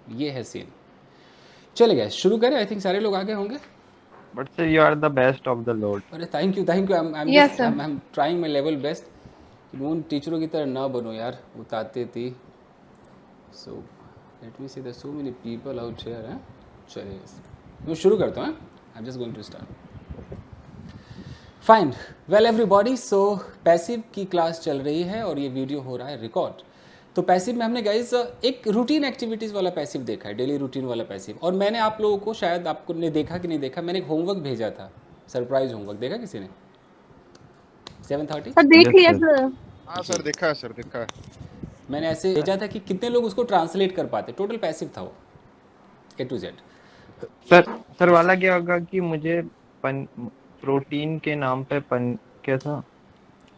ये है सीन। चलेगा, शुरू करें? आई थिंक सारे लोग आगे होंगे। But sir, you are the best of the lot. अरे thank you thank you, I am Yes, just sir. I am trying my level best कि उन टीचरों की तरह ना बनो यार, बताते थी। So let me see the so many people out here हैं। चलिए मैं शुरू करता हूँ। I am just going to start. Fine, well everybody, so passive की क्लास चल रही है और ये वीडियो हो रहा है रिकॉर्ड। तो पैसिव में हमने गाइज एक रूटीन एक्टिविटीज़ वाला पैसिव देखा है, डेली रूटीन वाला पैसिव। और मैंने आप लोगों को, शायद आपको ने देखा कि नहीं देखा, मैंने एक होमवर्क भेजा था, सरप्राइज होमवर्क। देखा किसी ने? 7:30 सर देख Yes, लिया sir. सर। हाँ जी, सर, देखा है सर, देखा है। मैंने ऐसे भेजा था कि कितने लोग उसको ट्रांसलेट कर पाते। टोटल पैसिव था वो, A to Z। सर वाला क्या होगा कि मुझे प्रोटीन के नाम पे कैसा?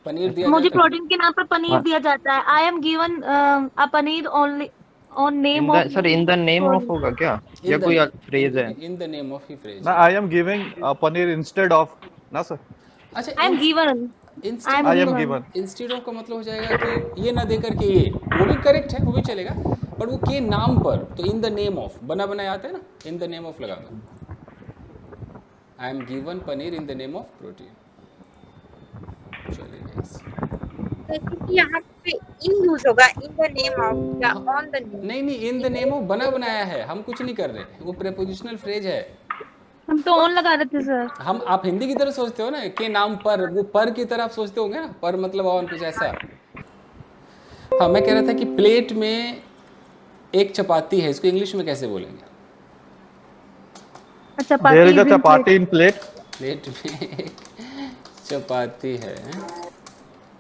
पनीर दिया मुझे जाता है। प्रोटीन के नाम पर पनीर हाँ, दिया जाता है। I am given a paneer only on name of in the name of होगा क्या, या इन द कोई फ्रेज है? इन द नेम ऑफ ही फ्रेज ना है। I am giving paneer instead of ना सर, अच्छा, I am given. I instead am of I am का, गिवन। गिवन। इंस्टेड ऑफ का मतलब हो जाएगा कि ये ना दे करके ये, वो भी करेक्ट है, वो भी चलेगा। बट वो के नाम पर, तो इन द नेम ऑफ बना बनाया आता है ना, इन द नेम ऑफ लगा दो। आई am given paneer in the name of protein. चलिए guys। क्योंकि यहाँ पे इन यूज होगा, इन द नेम ऑफ या हाँ, ऑन द नेम। नहीं नहीं, इन द नेम ऑफ बना बनाया है, हम कुछ नहीं कर रहे, वो प्रेपोजिशनल फ्रेज है। हम तो ऑन लगा रहे थे सर। हम, आप हिंदी की तरह सोचते हो ना, के नाम पर, वो पर की तरह आप सोचते होंगे ना, पर मतलब ऑन, कुछ ऐसा। हाँ, मैं कह रहा था कि प्लेट में एक चपाती है, इसको इंग्लिश में कैसे बोलेंगे? There is a chapati in plate. Plate में एक चपाती है,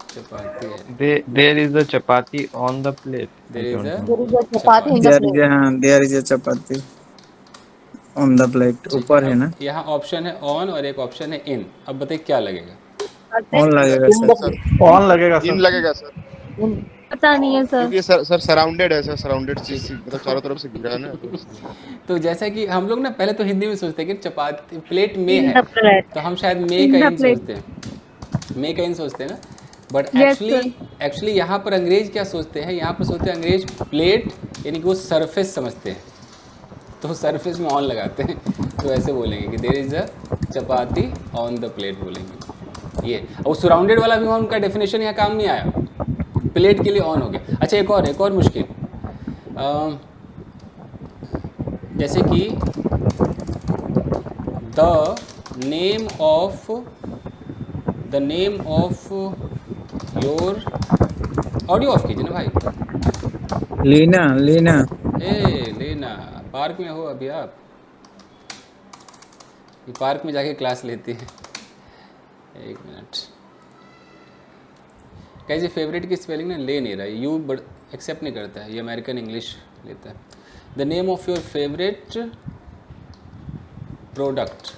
चपाती है। There is a chapati on the plate. There is a There is a chapati in the plate. there is a chapati on the plate. ठीक है। ऊपर है अब ना? यहाँ ऑप्शन है ऑन और एक ऑप्शन है इन। अब बताइए क्या लगेगा? ऑन लगेगा सर, सर। ऑन लगेगा इन सर। लगेगा सर, पता नहीं है सर। क्योंकि सर सराउंडेड है सर, सराउंडेड चीज मतलब चारों तरफ से घिरा है ना, तो इसलिए। तो जैसा कि हम लोग ना पहले तो हिंदी में सोचते हैं कि चपाती प्लेट में इन है, द प्लेट। तो हम शायद मे इन का द इन प्लेट। सोचते हैं, मे का इन सोचते हैं ना। But Yes, sir. एक्चुअली यहाँ पर अंग्रेज क्या सोचते हैं? यहाँ पर सोचते हैं अंग्रेज प्लेट यानी कि वो सरफेस समझते हैं, तो सरफेस में ऑन लगाते हैं। तो ऐसे बोलेंगे कि there is a chapati on the plate बोलेंगे ये। और सराउंडेड वाला भी उनका डेफिनेशन यहाँ काम नहीं आया, प्लेट के लिए ऑन हो गया। अच्छा, एक और मुश्किल, जैसे कि the name of your, audio of कीजिए ना भाई। लीना लेना, पार्क में हो अभी आप? ये पार्क में जाके क्लास लेती है। एक मिनट, कैसे फेवरेट की स्पेलिंग ना ले नहीं रहा है, यू बट एक्सेप्ट नहीं करता है, ये अमेरिकन इंग्लिश लेता है। The name of your favourite product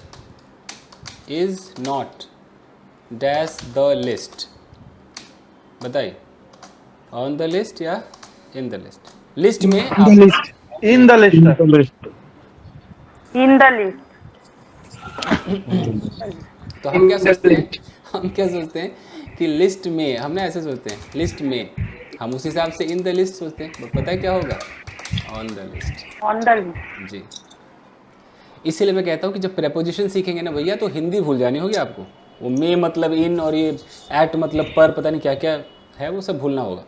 is not dash the list. बताइए, ऑन द लिस्ट या इन द लिस्ट? लिस्ट में आप, in the list. In the list. तो हम क्या सोचते हैं कि लिस्ट में, हम ना ऐसे सोचते हैं लिस्ट में, हम उस हिसाब से इन द लिस्ट सोचते हैं। बट पता है क्या होगा? On the list. On the list. जी, इसीलिए मैं कहता हूँ कि जब प्रेपोजिशन सीखेंगे ना भैया, तो हिंदी भूल जानी होगी आपको। वो मे मतलब इन और ये एट मतलब पर, पता नहीं क्या क्या है, वो सब भूलना होगा।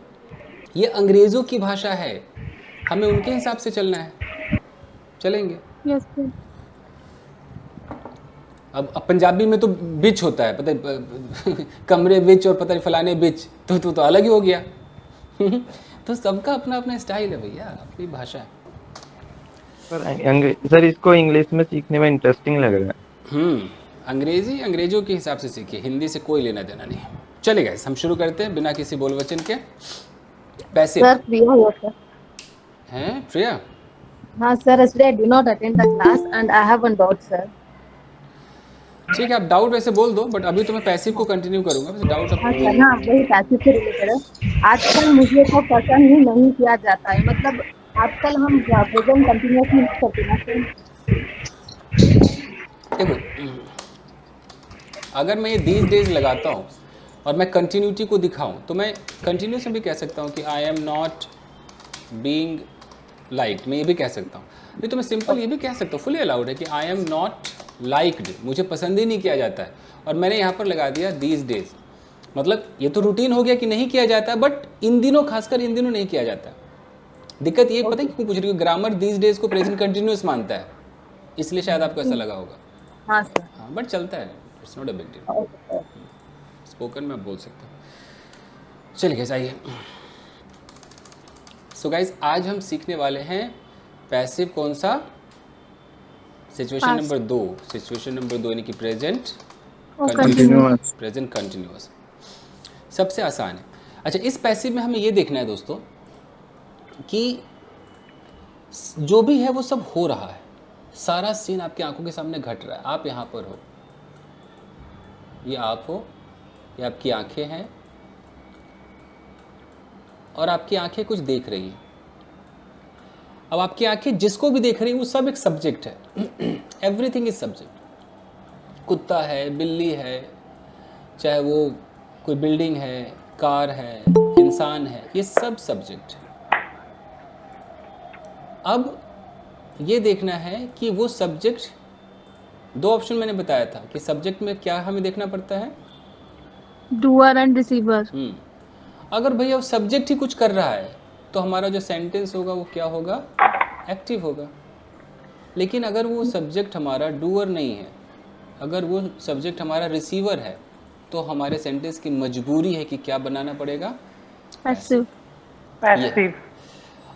ये अंग्रेज़ों की भाषा है, हमें उनके हिसाब से चलना है, चलेंगे। Yes sir. अब पंजाबी में तो बिच होता है, पता है, कमरे बिच और पता नहीं फलाने बिच, तो अलग ही हो गया। तो सबका अपना अपना स्टाइल है भैया, अपनी भाषा है। सर इसको इंग्लिश में सीखने में इंटरेस्टिंग लग रहा है। अंग्रेजी अंग्रेजों के हिसाब से सीखिए, हिंदी से कोई लेना देना नहीं। चलेगा, हम शुरू करते हैं बिना किसी बोल वचन के। Passive Sir, Priya here, sir. हैं प्रिया? हाँ sir, yesterday I did not attend the class and I have one doubt, sir. ठीक है, आप डाउट वैसे बोल दो, बट अभी तो मैं पैसिव को कंटिन्यू करूंगा, वैसे डाउट हाँ आप सर, हाँ वही पैसिव से रिलेटेड है। आजकल मुझे को पसंद ही नहीं किया जाता है, मतलब आजकल हम प्रेजेंट कंटिन्यूअस यूज करते हैं ना सर। देखो, अगर मैं ये दीज डेज लगाता हूँ और मैं कंटिन्यूटी को दिखाऊं, तो मैं कंटिन्यूस में भी कह सकता हूँ कि I am not being liked, मैं ये भी कह सकता हूँ। नहीं तो मैं सिंपल ये भी कह सकता हूँ, फुली अलाउड है कि आई एम नॉट लाइक्ड, मुझे पसंद ही नहीं किया जाता है। और मैंने यहाँ पर लगा दिया दीज डेज, मतलब ये तो रूटीन हो गया कि नहीं किया जाता है, बट इन दिनों, खासकर इन दिनों नहीं किया जाता। दिक्कत ये पता है क्यों पूछ रही हूँ, ग्रामर दीज डेज को प्रेजेंट कंटिन्यूस मानता है, इसलिए शायद आपको ऐसा लगा होगा। हाँ सर। हाँ बट चलता है, it's not a big deal, spoken में आप बोल सकते हो। चलिए आइए। सो गाइज आज हम सीखने वाले हैं पैसिव कौन सा, situation Past. Number 2, situation number 2 यानी कि प्रेजेंट और कंटिन्यूअस, प्रेजेंट कंटिन्यूअस सबसे आसान है। अच्छा, इस पैसिव में हमें ये देखना है दोस्तों कि जो भी है वो सब हो रहा है, सारा सीन आपकी आंखों के सामने घट रहा है, आप यहाँ पर हो, ये आप हो, ये आपकी आंखें हैं और आपकी आंखें कुछ देख रही हैं। अब आपकी आंखें जिसको भी देख रही हैं वो सब एक सब्जेक्ट है, एवरीथिंग इज सब्जेक्ट। कुत्ता है, बिल्ली है, चाहे वो कोई बिल्डिंग है, कार है, इंसान है, ये सब सब्जेक्ट है। अब ये देखना है कि वो सब्जेक्ट, दो ऑप्शन मैंने बताया था कि सब्जेक्ट में क्या हमें देखना पड़ता है, डूअर एंड रिसीवर। अगर भैया वो सब्जेक्ट ही कुछ कर रहा है तो हमारा जो सेंटेंस होगा वो क्या होगा, एक्टिव होगा। लेकिन अगर वो सब्जेक्ट हमारा डूअर नहीं है, अगर वो सब्जेक्ट हमारा रिसीवर है, तो हमारे सेंटेंस की मजबूरी है कि क्या बनाना पड़ेगा, पैसिव। पैसिव।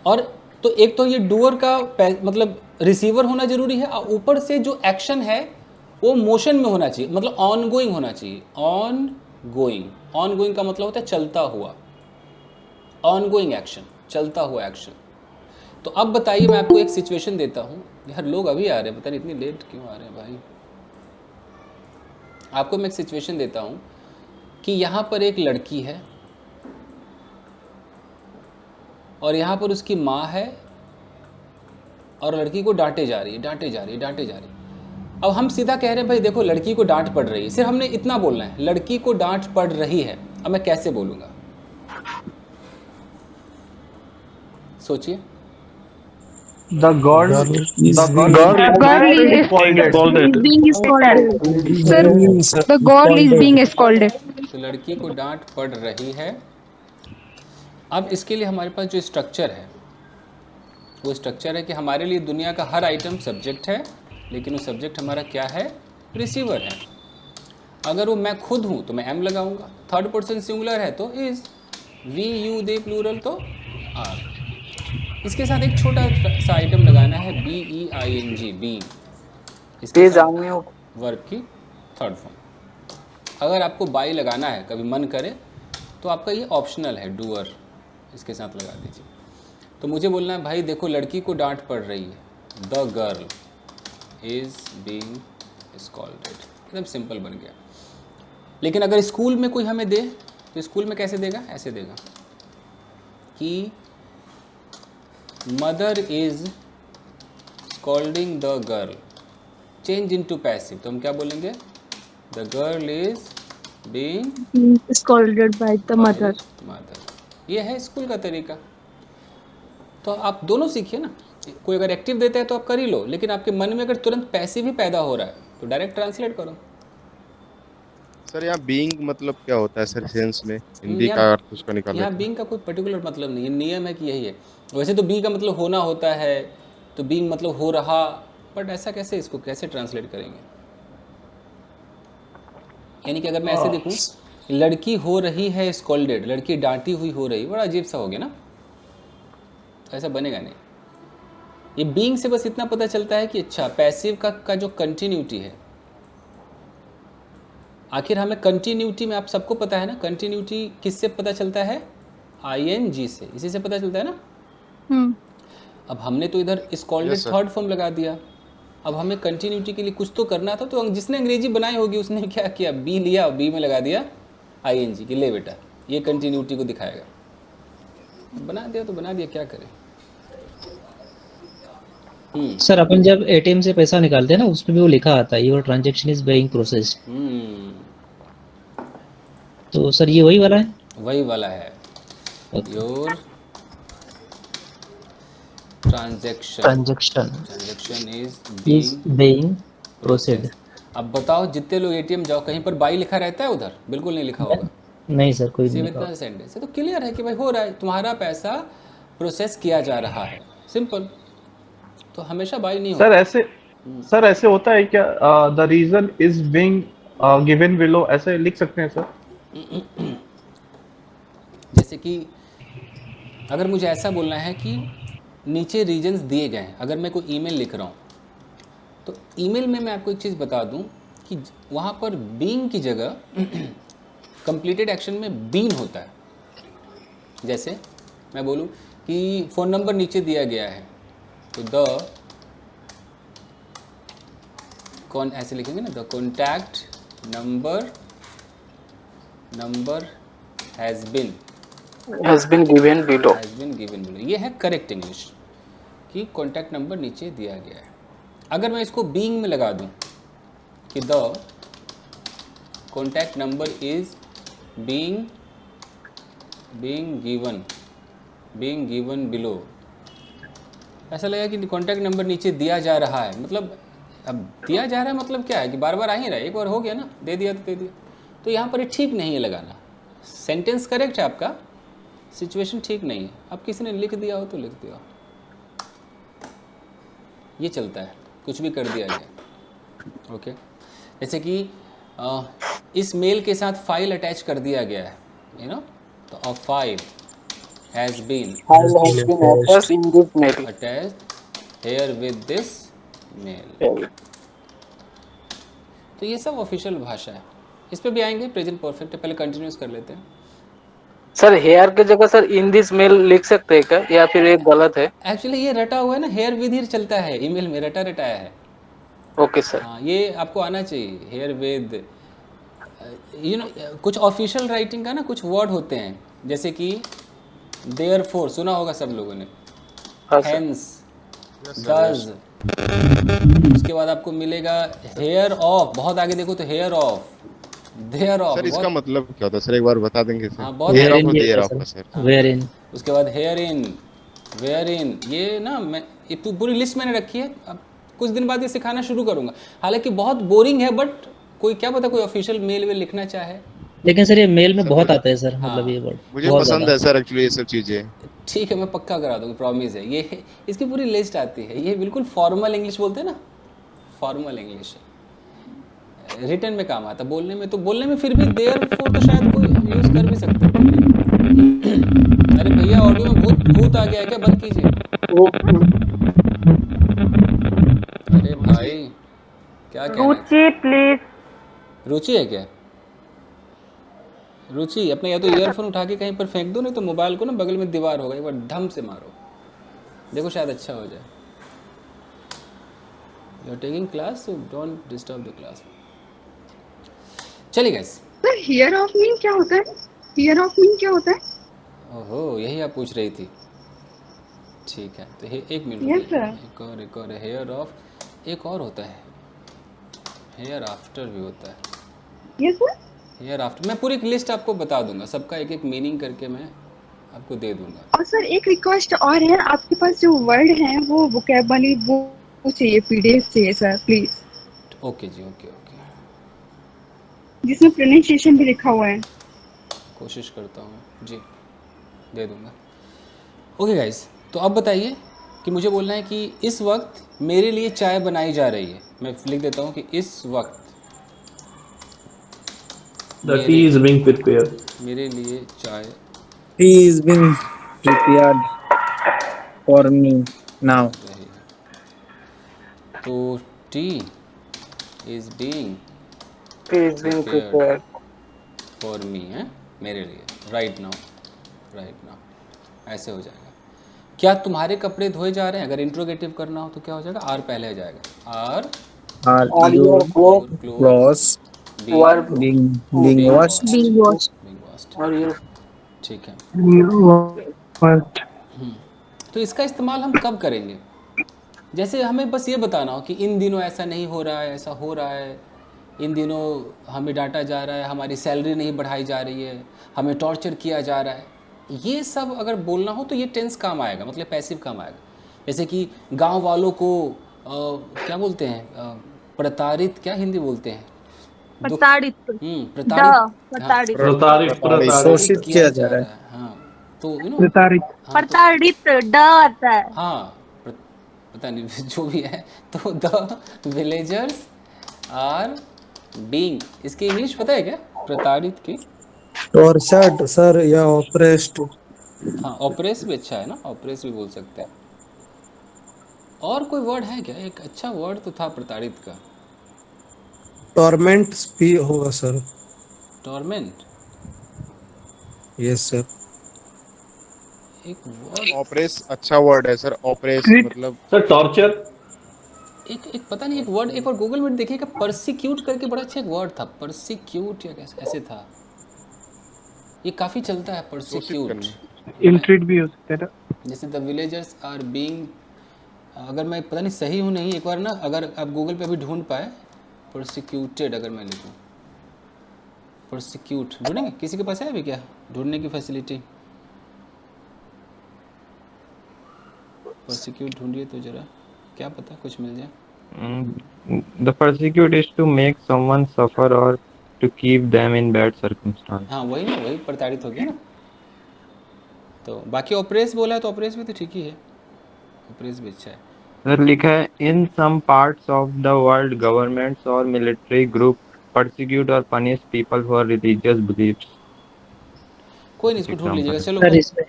और तो एक तो ये डूअर का मतलब रिसीवर होना जरूरी है, और ऊपर से जो एक्शन है वो मोशन में होना चाहिए, मतलब ऑन गोइंग होना चाहिए। ऑन गोइंग का मतलब होता है चलता हुआ, ऑन गोइंग एक्शन, चलता हुआ एक्शन। तो अब बताइए, मैं आपको एक सिचुएशन देता हूँ। यार लोग अभी आ रहे हैं, पता नहीं इतनी लेट क्यों आ रहे हैं भाई। आपको मैं एक सिचुएशन देता हूँ कि यहाँ पर एक लड़की है और यहाँ पर उसकी माँ है और लड़की को डांटे जा रही है। अब हम सीधा कह रहे हैं भाई देखो लड़की को डांट पड़ रही है, सिर्फ हमने इतना बोलना है, लड़की को डांट पड़ रही है। अब मैं कैसे बोलूँगा, सोचिए। The girl is being scolded. Sir, the girl is being scolded. तो लड़की को डांट पड़ रही है। अब इसके लिए हमारे पास जो स्ट्रक्चर है वो स्ट्रक्चर है कि हमारे लिए दुनिया का हर आइटम सब्जेक्ट है, लेकिन वो सब्जेक्ट हमारा क्या है, रिसीवर है। अगर वो मैं खुद हूँ तो मैं एम लगाऊंगा, थर्ड पर्सन सिंगुलर है तो is, we you they plural तो आर। इसके साथ एक छोटा सा आइटम लगाना है, BEING, बीइंग, इसके साथ वर्ब की थर्ड फॉर्म। अगर आपको बाई लगाना है, कभी मन करे तो आपका ये ऑप्शनल है, डूअर इसके साथ लगा दीजिए। तो मुझे बोलना है भाई देखो लड़की को डांट पड़ रही है, the girl is being scolded. एकदम सिंपल बन गया। लेकिन अगर स्कूल में कोई हमें दे तो स्कूल में कैसे देगा, ऐसे देगा कि mother is scolding the girl, change into passive. तो हम क्या बोलेंगे, the girl is being scolded by the mother. ये है स्कूल का तरीका। तो आप दोनों सीखिए ना, कोई अगर एक्टिव देता है तो आप कर ही लो, लेकिन आपके मन में अगर तुरंत पैसिव ही पैदा हो रहा है तो डायरेक्ट ट्रांसलेट करो। सर यहाँ बीइंग मतलब क्या होता है सर सेंस में, हिंदी का अर्थ उसका निकालना। यहाँ बीइंग का कोई पर्टिकुलर मतलब नहीं है, नियम है कि यही है। वैसे तो बीइंग का मतलब होना होता है, तो बीइंग मतलब हो रहा, बट ऐसा कैसे, इसको कैसे ट्रांसलेट करेंगे। यानी कि अगर मैं ऐसे देखूँ, लड़की हो रही है स्कॉल्डेड, लड़की डांटी हुई हो रही, बड़ा अजीब सा हो गया ना, ऐसा बनेगा नहीं। ये बीइंग से बस इतना पता चलता है कि अच्छा पैसिव का जो कंटिन्यूटी है, आखिर हमें कंटिन्यूटी में, आप सबको पता है ना कंटिन्यूटी किससे पता चलता है, ING से, इसी से पता चलता है ना। अब हमने तो इधर स्कॉल्डेड थर्ड फॉर्म लगा दिया, अब हमें कंटिन्यूटी के लिए कुछ तो करना था, तो जिसने अंग्रेजी बनाई होगी उसने क्या किया, बी लिया, बी में लगा दिया ING कि ले बेटा ये कंटिन्यूटी को दिखाएगा। बना दिया तो बना दिया, क्या करें। सर अपन जब ATM से पैसा निकालते हैं ना, उसमें भी वो लिखा आता है your transaction is being processed. तो सर ये वही वाला है, वही वाला है। Your transaction is being processed. अब बताओ, जितने लोग एटीएम जाओ, कहीं पर बाई लिखा रहता है उधर? बिल्कुल नहीं लिखा होगा। नहीं सर, कोई नहीं सिर्फ लिखा। इतना सेंटेंस है तो क्लियर है कि भाई हो रहा है, तुम्हारा पैसा प्रोसेस किया जा रहा है, सिंपल। तो हमेशा बाई नहीं होगा। सर ऐसे होता है क्या? The reason is being given below, ऐसे लिख सकते हैं सर? जैसे कि अगर मुझे ऐसा बोलना है कि नीचे रीजन्स दिए गए हैं, अगर मैं कोई ईमेल लिख रहा हूँ तो ईमेल में मैं आपको एक चीज़ बता दूँ कि वहाँ पर बीइंग की जगह कंप्लीटेड एक्शन में बीन होता है। जैसे मैं बोलूँ कि फ़ोन नंबर नीचे दिया गया है तो ऐसे लिखेंगे ना, the contact number has been given below. ये है करेक्ट इंग्लिश कि कॉन्टैक्ट नंबर नीचे दिया गया है। अगर मैं इसको बीइंग में लगा दूं कि the contact number is being given below, ऐसा लगेगा कि कॉन्टैक्ट नंबर नीचे दिया जा रहा है। मतलब अब दिया जा रहा है मतलब क्या है कि बार बार आ ही रहा है, एक बार हो गया ना, दे दिया तो दे दिया। तो यहाँ पर ये ठीक नहीं है लगाना। सेंटेंस करेक्ट है आपका, सिचुएशन ठीक नहीं है। अब किसी ने लिख दिया हो तो लिख दिया, ये चलता है, कुछ भी कर दिया जाए। ओके, जैसे कि इस मेल के साथ फाइल अटैच कर दिया गया है, यू नो, तो a file has been attached here with this mail. तो ये सब ऑफिशियल भाषा है, इस पे भी आएंगे। प्रेजेंट परफेक्ट है, पहले कंटिन्यूस कर लेते हैं। सर हेयर की जगह सर इन दिस मेल लिख सकते हैं क्या, या फिर एक गलत है? एक्चुअली ये रटा हुआ है ना, हेयर विद ही चलता है, ईमेल में रटाया है। Okay sir. हाँ, ये आपको आना चाहिए, हेयर विद। यू नो, कुछ ऑफिशियल राइटिंग का ना कुछ वर्ड होते हैं, जैसे कि देयरफॉर सुना होगा सब लोगों ने, हेंस, डज। उसके बाद आपको मिलेगा हेयर ऑफ, बहुत आगे देखो तो hereof, thereof. Sir इसका मतलब क्या होता है सर, एक बार बता देंगे सर? हाँ, बहुत देयर ऑफ सर, वेयर इन। उसके बाद हेयर इन, वेयर इन। ये ना मैं ये पूरी लिस्ट मैंने रखी है, अब कुछ दिन बाद ये सिखाना शुरू करूंगा। हालांकि बहुत बोरिंग है, बट कोई क्या पता कोई ऑफिशियल मेल में लिखना चाहे। लेकिन सर ये मेल में बहुत आता है सर, मतलब ये वर्ड मुझे पसंद है सर एक्चुअली ये सब चीजें। ठीक है, मैं पक्का करा दूंगा, प्रॉमिस है। ये इसकी पूरी लिस्ट आती है, ये बिल्कुल फॉर्मल इंग्लिश बोलते हैं ना, फॉर्मल इंग्लिश है। रिटर्न में काम आता, बोलने में तो बोलने में फिर भी देयरफॉर तो शायद कोई यूज कर भी सकता है। अरे भैया, ऑडियो में भूत आ गया है क्या? बंद कीजिए। अरे भाई क्या कहना है? रुचि प्लीज। रुचि है क्या? रुचि अपने या तो ईयरफोन उठा के कहीं पर फेंक दो, नहीं तो मोबाइल को ना बगल में दीवार होगा, एक बार ढम से मारो, देखो शायद अच्छा हो जाए। You are taking class, so don't disturb the class. चलिए guys, sir here of mean क्या होता है? हियर ऑफ मीन क्या होता है? ओहो, यही आप पूछ रही थी। ठीक है, तो एक मिनट Yes, रुकिए। sir. एक और हेयर ऑफ, एक और होता है, हेयर आफ्टर भी होता है। Yes sir. हेयर आफ्टर मैं पूरी एक लिस्ट आपको बता दूंगा, सबका एक एक मीनिंग करके मैं आपको दे दूंगा। और सर एक रिक्वेस्ट और है, आपके पास जो वर्ड है वो वोकैबुलरी वो चाहिए, पीडीएफ चाहिए sir please, okay ji, okay, जिसमें प्रोनाउंसिएशन भी लिखा हुआ है। कोशिश करता हूँ जी, दे दूंगा। ओके गाइस, तो अब बताइए कि मुझे बोलना है कि इस वक्त मेरे लिए चाय बनाई जा रही है। मैं लिख देता हूँ कि इस वक्त The tea is being prepared. मेरे लिए चाय Tea is being prepared for me now. रही है। तो T is being prepared for me, है मेरे लिए, राइट नाउ। ऐसे हो जाएगा। क्या तुम्हारे कपड़े धोए जा रहे हैं? अगर इंट्रोगेटिव करना हो तो क्या हो जाएगा? आर पहले आ जाएगा। Are your clothes being washed? ठीक है। तो इसका इस्तेमाल हम कब करेंगे? जैसे हमें बस ये बताना हो कि इन दिनों ऐसा नहीं हो रहा है, ऐसा हो रहा है, इन दिनों हमें डांटा जा रहा है, हमारी सैलरी नहीं बढ़ाई जा रही है, हमें टॉर्चर किया जा रहा है, ये सब अगर बोलना हो तो ये टेंस काम आएगा, मतलब पैसिव काम आएगा। जैसे कि गांव वालों को क्या बोलते हैं, प्रताड़ित, क्या हिंदी बोलते हैं, दुख, प्रताड़ित, प्रताड़ित, हाँ, प्रताड़ित, प्रताड़ित प्रताड़ित शोषित किया किया जा जा रहा रहा है। है। हाँ, तो प्रताड़ित। हाँ तो प्रताड़ित ड आता है। हाँ, पता नहीं जो भी है। तो द विलेजर्स आर बीइंग, इसकी इंग्लिश पता है क्या प्रताड़ित की? टॉर्चर्ड सर या ऑप्रेस्ड। हाँ, ऑपरेस भी अच्छा है ना, ऑपरेस भी बोल सकते हैं। और कोई वर्ड है क्या? एक अच्छा वर्ड तो था प्रताड़ित का, टॉर्मेंट भी होगा सर। टॉर्मेंट। Yes sir. एक वर्ड, ऑपरेस अच्छा वर्ड है सर, ऑपरेस मतलब सर टॉर्चर। एक पता नहीं, एक वर्ड एक बार गूगल में देखिएगा, परसिक्यूट करके बड़ा अच्छा एक वर्ड था, परसिक्यूट या कैसे ऐसे था, ये काफ़ी चलता है शोषित परसिक्यूट। करना। इल्ट्रीट भी हो सकता है ना। जैसे द विलेजर्स आर बीइंग, अगर मैं पता नहीं सही हूँ नहीं, एक बार ना अगर आप गूगल पे भी ढूंढ पाए, परसिक्यूटेड अगर मैं लिखूँ, परसिक्यूट ढूंढेंगे, किसी के पास है अभी क्या ढूंढने की फैसिलिटी? परसिक्यूट ढूंढिए तो जरा, क्या पता कुछ मिल जाए। The persecute is to make someone suffer or to keep them in bad circumstance. हाँ वही ना, वही प्रताड़ित हो गया ना। तो बाकी ऑपरेस बोला है तो ऑपरेस भी तो ठीक ही है, ऑपरेस भी अच्छा है। सर लिखा है in some parts of the world governments or military group persecute or punish people for religious beliefs. कोई नहीं, इसको ढूंढ लीजिएगा। एग्जाम्पल। चलो सर इसमें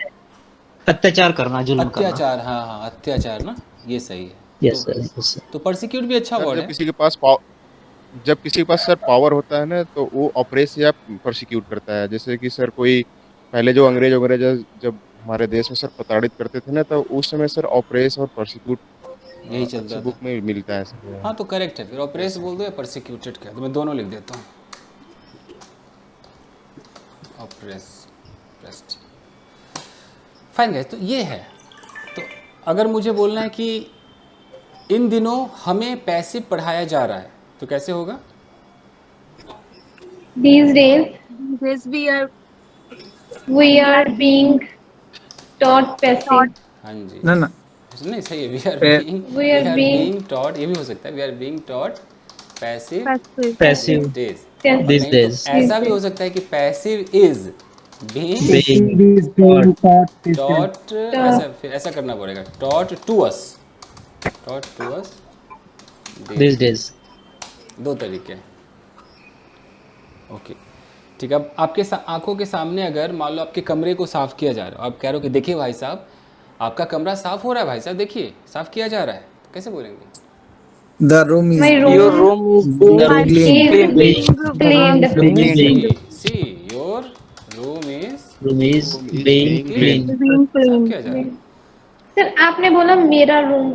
अत्याचार करना, जुल्म करना। अत्याचार, हाँ हाँ अत्याचार ना, ये सही है। Yes sir, yes sir. तो परसिक्यूट भी अच्छा सर वर्ड जब है। किसी के पास जब किसी के पास सर पावर होता है ना, तो वो ऑपरेस या प्रोसिक्यूट करता है। जैसे कि सर कोई पहले जो अंग्रेज जब हमारे देश में सर प्रताड़ित करते थे ना, तो उस समय सर ऑपरेस और प्रोसिक्यूट यही अच्छी चलता बुक था। में मिलता है सर। हाँ तो करेक्ट है, फिर ऑपरेस यस बोल दो या परसिक्यूटेड कह दो, मैं दोनों लिख देता हूँ, ऑपरेस प्रेस्ट। फाइन गाइस, तो ये है। तो अगर मुझे बोलना है कि इन दिनों हमें पैसिव पढ़ाया जा रहा है, तो कैसे होगा? These days This we are we are being taught passive. taught हाँ जी, ना ना नहीं सही है, पे- We are being being taught, ये भी हो सकता है, we are being taught passive passive. Passive these days। और दिस नहीं तो डेज, ऐसा भी हो सकता है कि passive is being being taught, ऐसा फिर ऐसा करना पड़ेगा, taught to us, taught to us this days. दो तरीके हैं। ओके ठीक है। अब आपके आंखों के सामने अगर मान लो आपके कमरे को साफ़ किया जा रहा है, आप कह रहे हो कि देखिए भाई साहब आपका कमरा साफ़ हो रहा है, भाई साहब देखिए साफ़ किया जा रहा है, तो कैसे बोलेंगे? The room is My your room room The is room is clean. cleaned. See your room is room is being clean, clean. Being साफ़ clean. किया जा रहा है। सर आपने बोला मेरा रूम,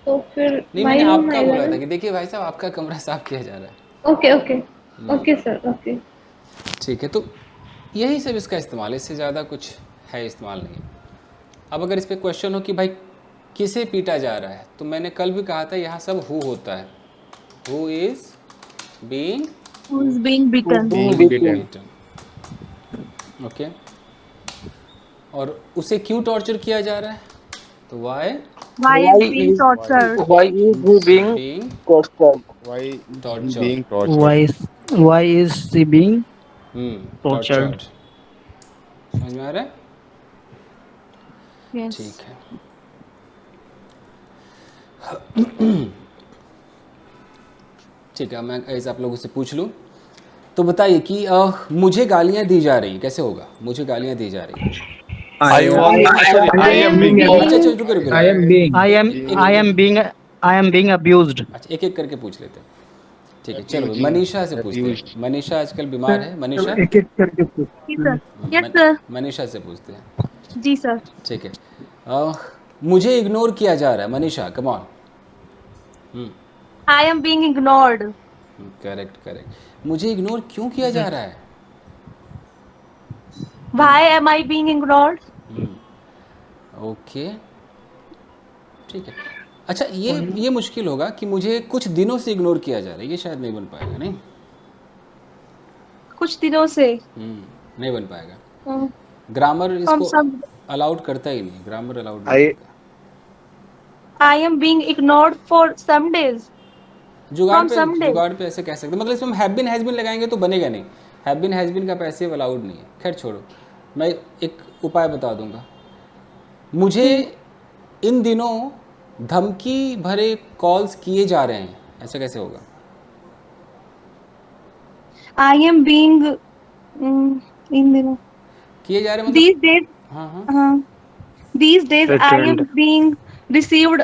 तो फिर नहीं my मैंने room आपका आएगा बोला ना? था कि देखिए भाई साहब आपका कमरा साफ़ किया जा रहा है। Okay okay okay sir, okay. ठीक है, तो यही सब इसका इस्तेमाल है, इससे ज़्यादा कुछ है इस्तेमाल नहीं। अब अगर इस पर क्वेश्चन हो कि भाई किसे पीटा जा रहा है, तो मैंने कल भी कहा था यहाँ सब हु होता है, who is being Who's being beaten? Being okay. और उसे क्यों टॉर्चर किया जा रहा है, तो why Why is being tortured? Why is he being being tortured? Why torture, being tortured. Why is he being tortured. tortured? समझ में आ रहा है? Yes. ठीक है। ठीक है, मैं ऐसे आप लोगों से पूछ लूँ तो बताइए कि मुझे गालियाँ दी जा रही, कैसे होगा? मुझे गालियाँ दी जा रही। I am being अच्छा अच्छा रुको रुको, I am being. I am being abused. अच्छा एक एक करके पूछ लेते हैं। ठीक है चलो, मनीषा से पूछते हैं। मनीषा आजकल बीमार है, मनीषा एक एक करके पूछ। Yes, sir. Yes, sir. Manisha से पूछते हैं। जी sir. ठीक है। मुझे इग्नोर किया जा रहा है, Manisha come on. I am being ignored. Correct correct. मुझे इग्नोर क्यों किया जा रहा है? Why am I being ignored? Okay ठीक है। अच्छा ये मुश्किल होगा कि मुझे कुछ दिनों से इग्नोर किया जा रहा है, ये शायद नहीं बन पाएगा। नहीं कुछ दिनों से। नहीं बन पाएगा। ग्रामर हम इसको सब अलाउड करता ही नहीं, ग्रामर अलाउड I- नहीं करता। I am being ignored for some days. जुगाड़ From some days. जुगाड़ पे ऐसे कह सकते हैं, मतलब इसमें हम हैव बीन हैज़ बीन लगाएंगे तो बनेगा नहीं, हैव बीन हैज़ बीन का पैसिव अलाउड नहीं है। खैर छोड़ो, मैं एक उपाय बता दूंगा। मुझे इन दिनों धमकी भरे कॉल्स किए जा रहे हैं, ऐसा कैसे होगा? I am being in the किए जा रहे हैं these मतलब days. हाँ हाँ These days I am Threatened. being received.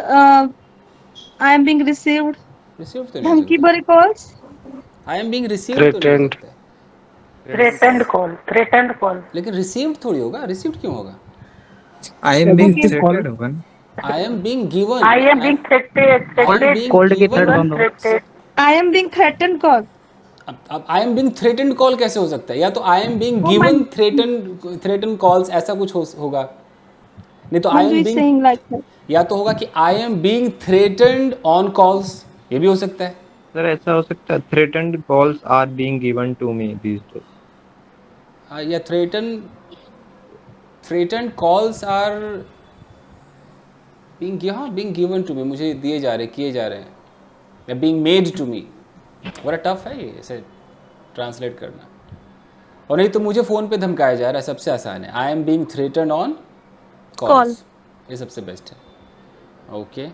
I am being received. Receive तो नहीं धमकी हो भरे calls. सकता, आई एम बीइंग रिसीव्ड तो नहीं हो Threatened. सकता है, थ्रेटेंड कॉल लेकिन रिसीव्ड थोड़ी होगा। रिसीव्ड क्यों होगा? I am being Okay. threatened होगा ना। आई am being given, I am being Cold की threat बंद हो। I am being threatened call. अब I am being threatened call कैसे हो सकता है? या तो I am being Oh given my- threaten calls, ऐसा कुछ होगा, नहीं तो I Who am is being, saying like that? या तो होगा कि I am being threatened on calls, ये भी हो सकता है। सर ऐसा हो सकता है, threatened calls are being given to me these days. या threaten calls are being given to me, मुझे दिए जा रहे, किए जा रहे हैं, या बीइंग मेड टू मी। बड़ा टफ है ये ऐसे ट्रांसलेट करना। और नहीं तो मुझे फ़ोन पे धमकाया जा रहा है, सबसे आसान है, I am being threaten on calls, ये सबसे बेस्ट है। ओके,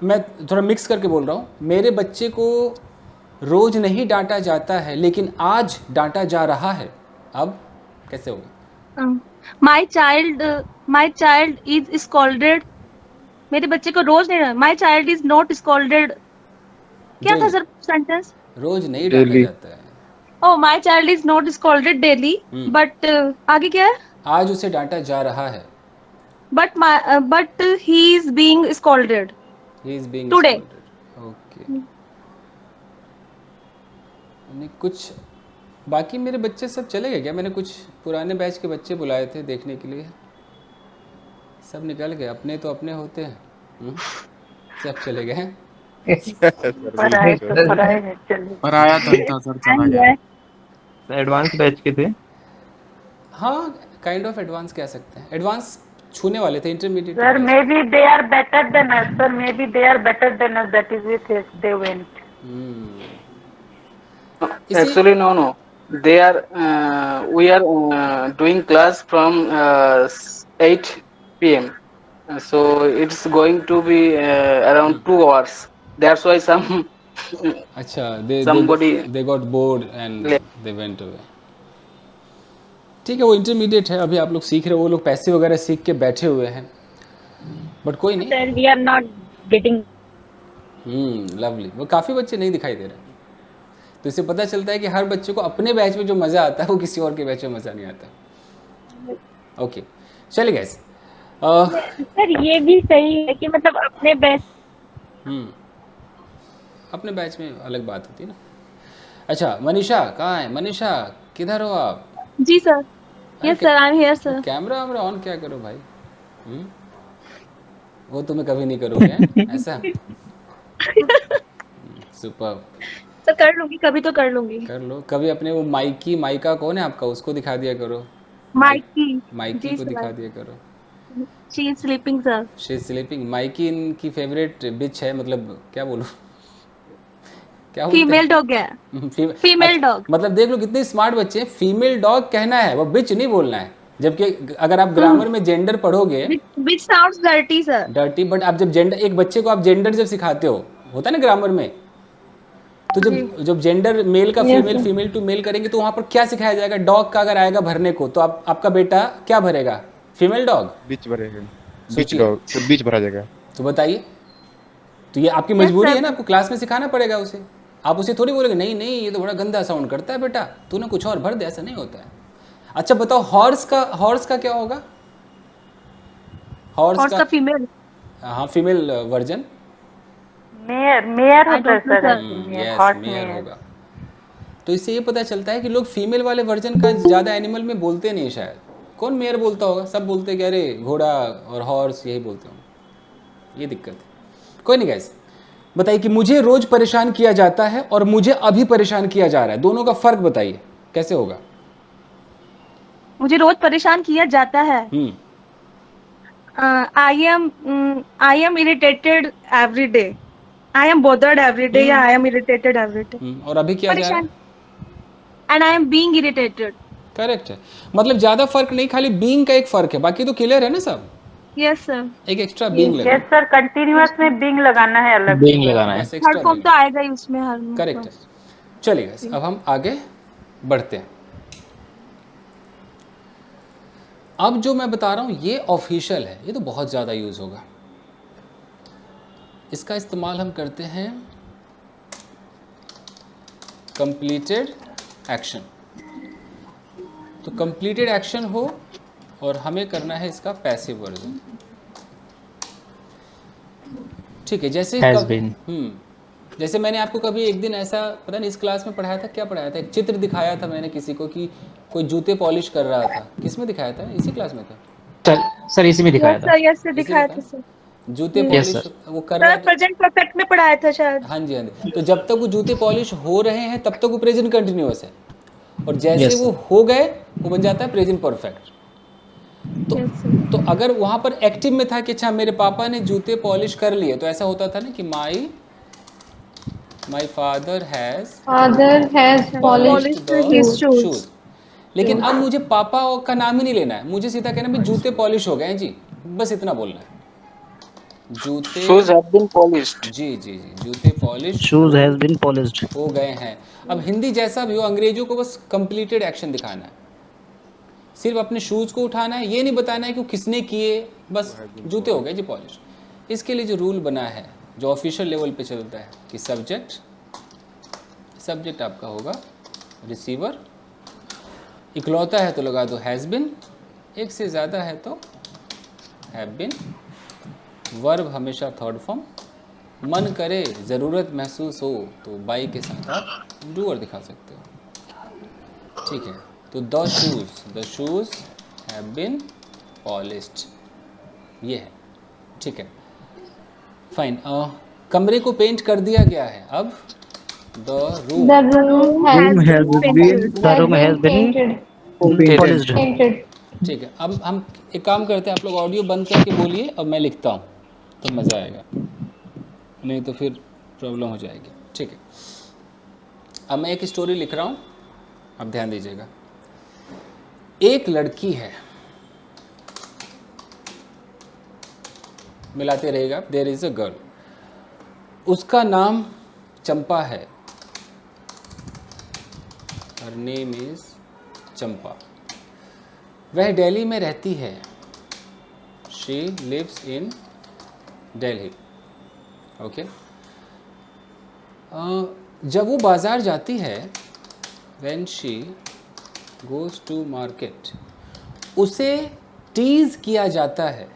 मैं थोड़ा मिक्स करके बोल रहा हूँ। मेरे बच्चे को रोज़ नहीं डांटा जाता है, लेकिन आज डांटा जा रहा है, अब कैसे होगा? My child is scolded. मेरे बच्चे को रोज नहीं, my child is not scolded. क्या था सर सेंटेंस? रोज नहीं डांटा Daily. जाता है, Oh, my child is not scolded daily. But आगे क्या है? आज उसे डांटा जा रहा है, But he is being scolded. He is being Today. Okay, नहीं कुछ बाकी मेरे बच्चे सब चले गए क्या? मैंने कुछ पुराने बैच के बच्चे बुलाए थे देखने के लिए, सब निकल गए, अपने तो अपने होते हैं, सब चले गए हैं। पराया धन था सर, चला गया। एडवांस बैच के थे। हाँ, काइंड ऑफ एडवांस कह सकते हैं, एडवांस छूने वाले थे, intermediate. Sir maybe they are better than us, sir maybe they are better than us, that is with they went. Actually, no. They are. We are doing class from 8 p.m. So it's going to be around 2 hours. That's why अच्छा, somebody they got bored and they went away. ठीक है, वो intermediate है, अभी आप लोग सीख रहे हो, वो लोग पैसे वगैरह सीख के बैठे हुए हैं, बट कोई नहीं। Sir, we are not getting. Lovely, वो काफ़ी बच्चे नहीं दिखाई दे रहे, तो इससे पता चलता है कि हर बच्चे को अपने बैच में जो मज़ा आता है वो किसी और के बैच में मज़ा नहीं आता। ओके, चलिए गाइस, सर ये भी सही है कि मतलब अपने बैच अपने बैच में अलग बात होती है ना। अच्छा, मनीषा कहाँ है? मनीषा किधर हो आप? जी sir, yes sir, I am here sir. Camera वैमरा ऑन क्या करो भाई, वो तो मैं कभी नहीं करोगे ऐसा। सुपर, सर कर लूंगी, कभी तो कर लूंगी। कर लो कभी। अपने वो माइका कौन है आपका, उसको दिखा दिया करो, माइकी माइकी को दिखा दिया करो। She is sleeping sir. She is sleeping. Mikey इनकी फेवरेट बिच है, मतलब क्या बोलूं, क्या फीमेल डॉग है, फीमेल डॉग। मतलब देख लो कितने स्मार्ट बच्चे हैं, फीमेल डॉग कहना है, वो बिच नहीं बोलना है। जबकि अगर आप ग्रामर में जेंडर पढ़ोगे, which sounds dirty sir, dirty, but आप जब जेंडर, एक बच्चे को आप जेंडर जब सिखाते हो, होता है ना ग्रामर में, तो जब जेंडर मेल का फीमेल, फीमेल टू मेल करेंगे, तो वहां पर क्या सिखाया जाएगा? डॉग का अगर आएगा भरने को, तो आपका बेटा क्या भरेगा? फीमेल डॉग, बीच भरेगा, बीच डॉग, तो बीच भरा जाएगा। तो बताइए, तो ये आपकी मजबूरी है ना, आपको क्लास में सिखाना पड़ेगा उसे। आप उसे थोड़ी बोलेंगे नहीं ये तो बड़ा गंदा साउंड करता है बेटा, तूने कुछ और भर दे, ऐसा नहीं होता है। अच्छा बताओ, हॉर्स का क्या होगा? हॉर्स का फीमेल, हाँ फीमेल वर्जन मेयर होता है सर, यस मेयर होगा। तो इससे ये पता चलता है कि लोग फीमेल वाले वर्जन का ज़्यादा एनिमल में बोलते नहीं शायद। कौन मेयर बोलता होगा? सब बोलते कि अरे घोड़ा और हॉर्स, यही बोलते होंगे। ये दिक्कत है। कोई नहीं गाइस, बताइए कि मुझे रोज परेशान किया जाता है और मुझे अभी परेशान किया जा रहा है, दोनों का फर्क बताइए कैसे होगा? मुझे रोज परेशान किया जाता है, I am irritated every day. I am bothered every day या I am irritated every day. और अभी क्या जा रहा है? And I am being irritated. Correct है, मतलब ज्यादा फर्क नहीं, खाली बीइंग का एक फर्क है, बाकी तो क्लियर है ना सब? Yes sir. एक एक्स्ट्रा बीइंग लगा। यस सर, कंटिन्यूअस में बिंग लगाना है अलग। बिंग लगाना है। थर्ड फॉर्म तो आएगा ही उसमें हर में। करेक्ट है। चलिए guys, अब हम आगे बढ़ते हैं। अब जो मैं बता रहा हूं ये ऑफिशियल है, ये तो बहुत ज़्यादा यूज़ होगा। इसका इस्तेमाल हम करते हैं कंप्लीटेड एक्शन। तो कंप्लीटेड एक्शन हो और हमें करना है इसका पैसिव वर्जन। ठीक है, जैसे जैसे मैंने आपको कभी एक दिन ऐसा पता नहीं इस क्लास में पढ़ाया था, क्या पढ़ाया था, एक चित्र दिखाया था मैंने किसी को कि कोई जूते पॉलिश कर रहा था। किस में दिखाया था? इसी क्लास में था सर, इसी में दिखाया था। यस सर, दिखाया था सर। जूते पॉलिश वो कर रहा है, प्रेजेंट परफेक्ट में पढ़ाया था शायद। हाँ जी हाँ जी। तो जब तक वो जूते पॉलिश हो रहे हैं तब तक वो प्रेजेंट कंटिन्यूअस है, और जैसे वो हो गए वो बन जाता है प्रेजेंट परफेक्ट। तो अगर वहाँ पर एक्टिव में था कि अच्छा मेरे पापा ने जूते पॉलिश कर लिए, तो ऐसा होता था ना कि my father has polished his shoes. लेकिन अब मुझे पापा का नाम ही नहीं लेना है, मुझे सीधा कहना भाई जूते पॉलिश हो गए हैं जी, बस इतना बोलना है। जूते शूज हैव बीन पॉलिश्ड। जी जी जी, जूते polish shoes has been polished हो गए हैं। अब हिंदी जैसा भी हो, अंग्रेजों को बस कंप्लीटेड एक्शन दिखाना है, सिर्फ अपने शूज़ को उठाना है, ये नहीं बताना है कि किसने किए, बस जूते हो गए जी पॉलिश। इसके लिए जो रूल बना है, जो ऑफिशियल लेवल पे चलता है कि सब्जेक्ट आपका होगा रिसीवर, इकलौता है तो लगा दो हैज़ बिन, एक से ज़्यादा है तो हैव बिन, वर्ब हमेशा थर्ड फॉर्म, मन करे ज़रूरत महसूस हो तो बाई के साथ आप डूअर दिखा सकते हो। ठीक है, तो the shoes have been polished, ये है। ठीक है, फाइन। कमरे को पेंट कर दिया गया है। अब the room has been polished. ठीक है, अब हम एक काम करते हैं, आप लोग ऑडियो बंद करके बोलिए, अब मैं लिखता हूँ तो मज़ा आएगा, नहीं तो फिर प्रॉब्लम हो जाएगी। ठीक है, अब मैं एक स्टोरी लिख रहा हूँ, आप ध्यान दीजिएगा। एक लड़की है, मिलाते रहेगा, देयर इज़ अ गर्ल, उसका नाम चंपा है, हर नेम इज़ चंपा। वह दिल्ली में रहती है, she lives in Delhi. Okay, जब वो बाज़ार जाती है, when she goes to market, उसे टीज़ किया जाता है।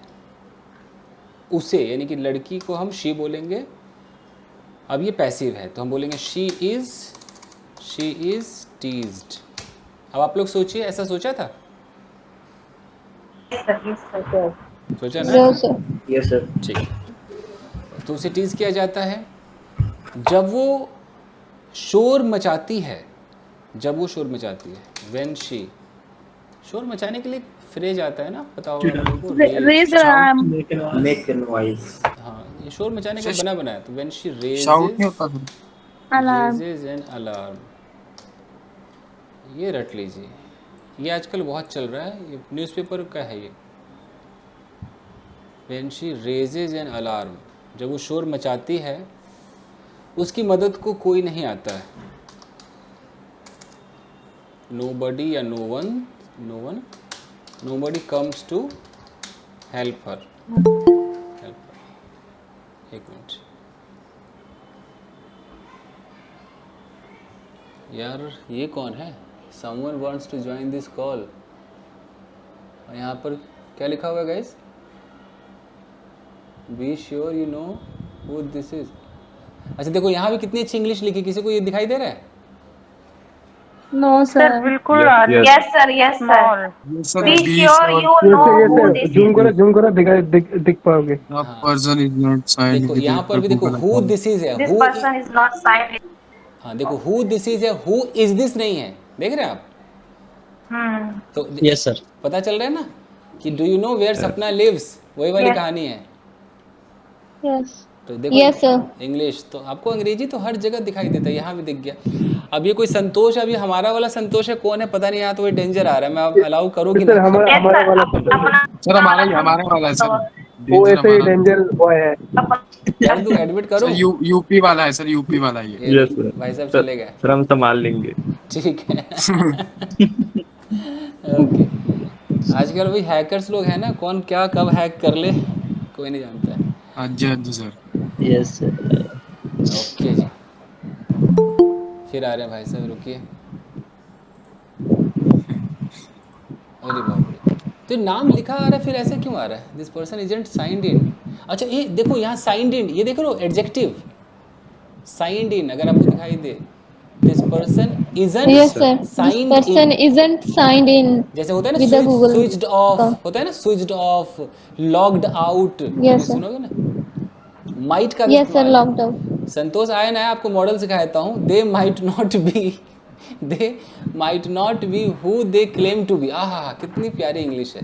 उसे यानी कि लड़की को हम शी बोलेंगे, अब ये पैसिव है तो हम बोलेंगे शी इज़ टीज्ड। अब आप लोग सोचिए, ऐसा सोचा था? सोचा ना? Yes sir. ठीक, तो उसे टीज़ किया जाता है जब वो शोर मचाती है, व्हेन शी, शोर मचाने के लिए फ्रेज आता है ना, पता होगा आप लोगों को, रेज मेक नॉइज। हाँ, ये शोर मचाने का बना है, तो when she raises an alarm, ये रट लीजिए, ये आजकल बहुत चल रहा है, ये न्यूज़पेपर का है ये। When she raises an alarm, जब वो शोर मचाती है, उसकी मदद को कोई नहीं आता है, नोबडी या no one, nobody comes to help her। एक मिनट यार, ये कौन है? someone wants to join this call। और यहाँ पर क्या लिखा हुआ है guys? be sure you know who this is। अच्छा देखो, यहाँ भी कितनी अच्छी इंग्लिश लिखी, किसी को ये दिखाई दे रहा है? नो सर, बिल्कुल। Yes sir be sure you know Zoom करो दिख पाओगे। Person is not signed. देखो यहाँ पर भी देखो, हु दिस इज है, this person is not signed. हाँ देखो, हु दिस इज है, हु इज दिस नहीं है, देख रहे हैं आप? तो यस सर, पता चल रहा है ना कि डू यू नो वेयर सपना लिव्स? वही वाली Yes. कहानी है। Yes. तो देखो Yes, sir. इंग्लिश तो आपको अंग्रेजी तो हर जगह दिखाई देता है, यहाँ भी दिख गया। अब ये कोई संतोष, अभी हमारा वाला संतोष है, कौन है पता नहीं, यहाँ तो ये डेंजर आ रहा है। मैं अब अलाउ करूँ कि सर ना? हमारा Yes, हमारा sir. वाला सर हमारा वाला है सर, वो डेंजर ऐसे ही हमारा। डेंजर बॉय है। कर दूँ, एडमिट सर करूँ? यूपी वाला है सर, यूपी वाला ये। ये यस सर। भाई साहब सर चले गए। सर हम संभाल लेंगे। ठीक है। ओके। आजकल वही हैकर्स लोग हैं ना, कौन क्या कब हैक कर ले कोई नहीं जानता है। हाँ जी सर। यस ओके जी, फिर आ रहे हैं भाई साहब, रुकिए। अरे बाप रे, तो नाम लिखा आ रहा है, फिर ऐसे क्यों आ रहा है? This person isn't signed in. अच्छा ये देखो यहाँ साइंड इन, ये देखो एडजेक्टिव साइंड इन, अगर आपको दिखाई दे this person isn't Yes, sir. This signed person in, isn't signed in जैसे होता है ना with the Google switched off, account. होता है ना switched off, logged out, Yes, sir. सुनोगे ना? माइट का भी Yes, sir. इस्तेमाल है। Logged out. संतोष आए ना, आपको मॉडल सिखाता हूँ। They might not be who they claim to be. आहा, कितनी प्यारी इंग्लिश है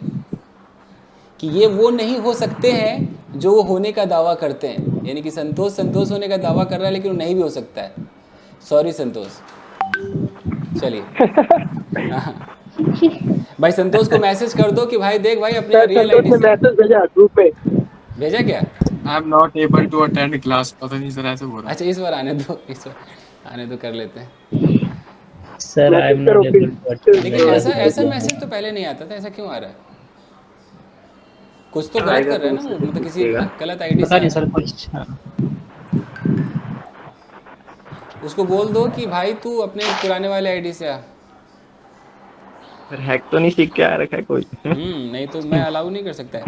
कि ये वो नहीं हो सकते हैं जो वो होने का दावा करते हैं। यानी कि संतोष होने का दावा कर रहा है, लेकिन वो नहीं भी हो सकता है। सॉरी संतोष। चलिए भाई संतोष को मैसेज कर दो कि भाई देख भाई अपने रियल आईडी से मैसेज भेजा ग्रुप पे। भेजा क्या? I am not able to attend class, पता नहीं सर ऐसे बोल रहा है। अच्छा इस बार आने दो, इस बार आने दो, कर लेते हैं। Sir I am not able to लेकिन ऐसा मैसेज तो पहले नहीं आता था, ऐसा क्यों आ रहा है? कुछ तो गलत कर रहा है ना वो, मतलब किसी गलत आईडी पता नहीं से। सर कुछ। उसको बोल दो कि भाई तू अपने पुराने वाले आईडी से आ। सर हैक तो नहीं सीख के आ रखा है कोई? नहीं तो मैं अलाउ नहीं कर सकता है।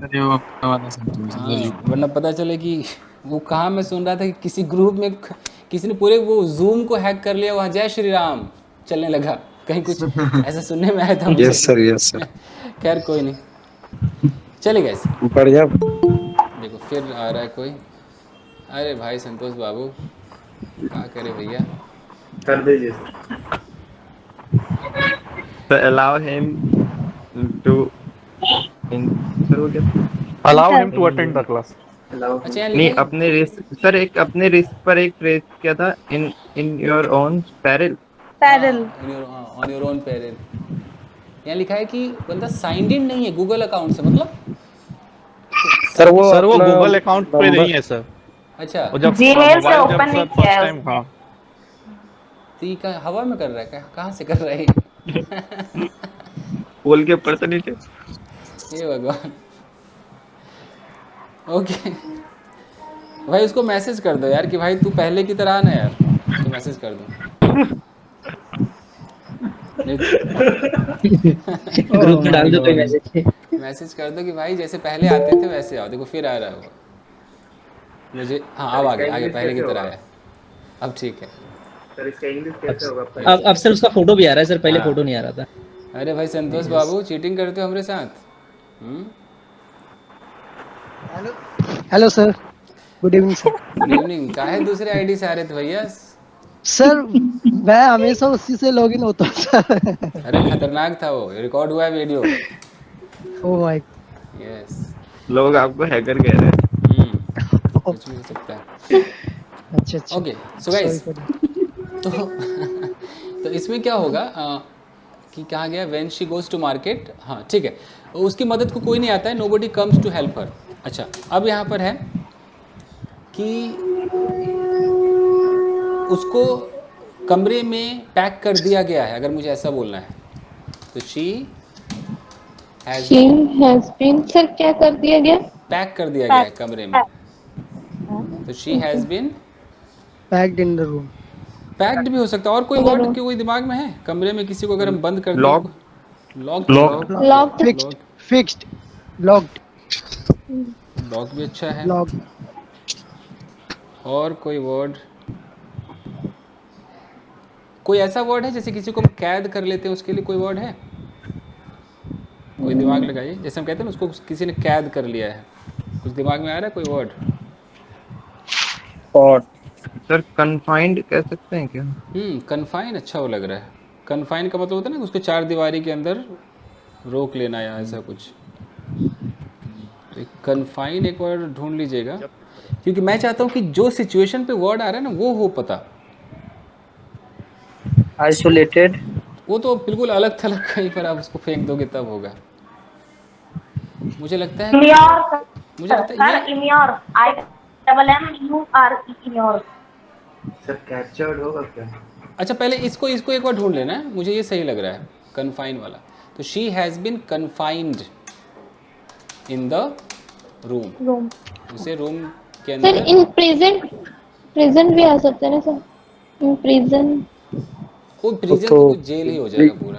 अरे वो अपना वाला संतोष है। हाँ, वरना पता चले कि वो कहाँ, मैं सुन रहा था कि किसी ग्रुप में किसी ने पूरे वो जूम को हैक कर लिया, वहाँ जय श्री राम चलने लगा, कहीं कुछ ऐसा सुनने में आया था मुझे। Yes sir. खैर कोई नहीं, चले गए। ऊपर जा। देखो फिर आ रहा है कोई। अरे भाई संतोष बाबू क्या करे भैया। कर दीजिए sir allow him to sir वो क्या? Allow him to attend the class. अच्छा यहाँ नहीं, लिखा है अपने रिस्क सर, एक अपने रिस्क पर एक फ्रेज क्या था? In your own peril. Parallel. On your own peril. यहाँ लिखा है कि बंदा साइंड इन नहीं है गूगल अकाउंट से, मतलब सर वो गूगल अकाउंट पे नहीं है सर। अच्छा वो जब Gmail से मोबाइल जब open सर नहीं फर्स्ट किया है टाइम, हाँ तो ये हवा में कर रहा है क्या? कहाँ से कर रहा है ये? पोल के ऊपर तो नीचे। हे भगवान। ओके भाई उसको मैसेज कर दो यार कि भाई तू पहले की तरह आना यार, उसको मैसेज कर दो। ग्रुप में डाल दो कोई मैसेज कर दो कि भाई जैसे पहले आते थे वैसे आओ। देखो फिर आ रहा है वो मुझे। हाँ अब आगे पहले की तरह आया, अब ठीक है। सर इसका इंग्लिश कैसे होगा? अब सर उसका फोटो भी आ रहा है सर, पहले हाँ। फोटो नहीं आ रहा था। अरे भाई संतोष बाबू चीटिंग करते हो हमारे साथ। Hello sir, good evening sir. Good evening. काहे दूसरे आईडी से आ रहे थे भैया? सर मैं हमेशा उसी से लॉगिन होता हूँ सर। अरे खतरनाक था वो, रिकॉर्ड हुआ है वीडियो। Oh my. यस लोग आपको हैकर कह रहे हैं। कुछ भी हो सकता है। अच्छा ओके सो गाइस, तो इसमें क्या होगा कि कहाँ गया? When she goes to market. हाँ ठीक है, उसकी मदद को कोई नहीं आता है, nobody comes to help her. अच्छा अब यहाँ पर है कि उसको कमरे में पैक कर दिया गया है, अगर मुझे ऐसा बोलना है तो शी हैज बीन सर क्या कर दिया गया? पैक कर दिया गया है कमरे में, तो she has been packed in the room. Packed भी हो सकता है। और कोई वर्ड के कोई दिमाग में है? कमरे में किसी को अगर हम बंद कर दें, लॉक फिक्स्ड लॉक्ड। लॉक भी अच्छा है। लॉक्ड। और कोई वर्ड, कोई ऐसा वर्ड है जैसे किसी को हम कैद कर लेते हैं, उसके लिए कोई वर्ड है? कोई दिमाग लगाइए। जैसे हम कहते हैं ना उसको किसी ने कैद कर लिया है, कुछ दिमाग में आ रहा है कोई वर्ड? और सर कन्फाइंड कह सकते हैं क्या? कन्फाइन अच्छा वो लग रहा है। कन्फाइन का मतलब होता है ना उसको चार दीवारी के अंदर रोक लेना या ऐसा कुछ। तो कन्फाइन एक वर्ड ढूंढ लीजिएगा, क्योंकि मैं चाहता हूँ कि जो सिचुएशन पे वर्ड आ रहा है ना वो हो पता। आइसोलेटेड, वो तो बिल्कुल अलग थलग कहीं पर आप उसको फेंक दोगे तब होगा। मुझे लगता है Ignore, मुझे लगता है sir, ignore. I-double-M-U-R-E, ignore. Sir captured होगा क्या? अच्छा पहले इसको एक बार ढूंढ लेना है, मुझे ये सही लग रहा है कन्फाइन वाला। तो she has been confined in the room, उसे रूम के सर अंदर। इन प्रेजेंट भी आ सकते हैं ना सर, इन प्रिजन। वो प्रिजन तो जेल ही हो जाएगा पूरा।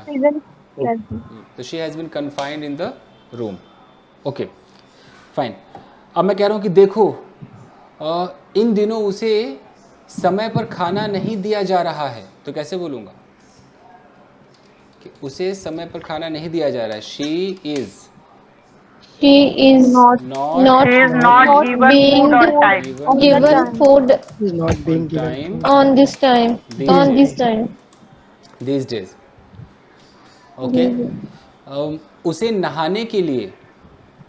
तो she has been confined in the room. Okay fine. अब मैं कह रहा हूँ कि देखो इन दिनों उसे समय पर खाना नहीं दिया जा रहा है, तो कैसे बोलूँगा कि उसे समय पर खाना नहीं दिया जा रहा है। She is not being given food is not being given on this time, these days। Okay उसे नहाने के लिए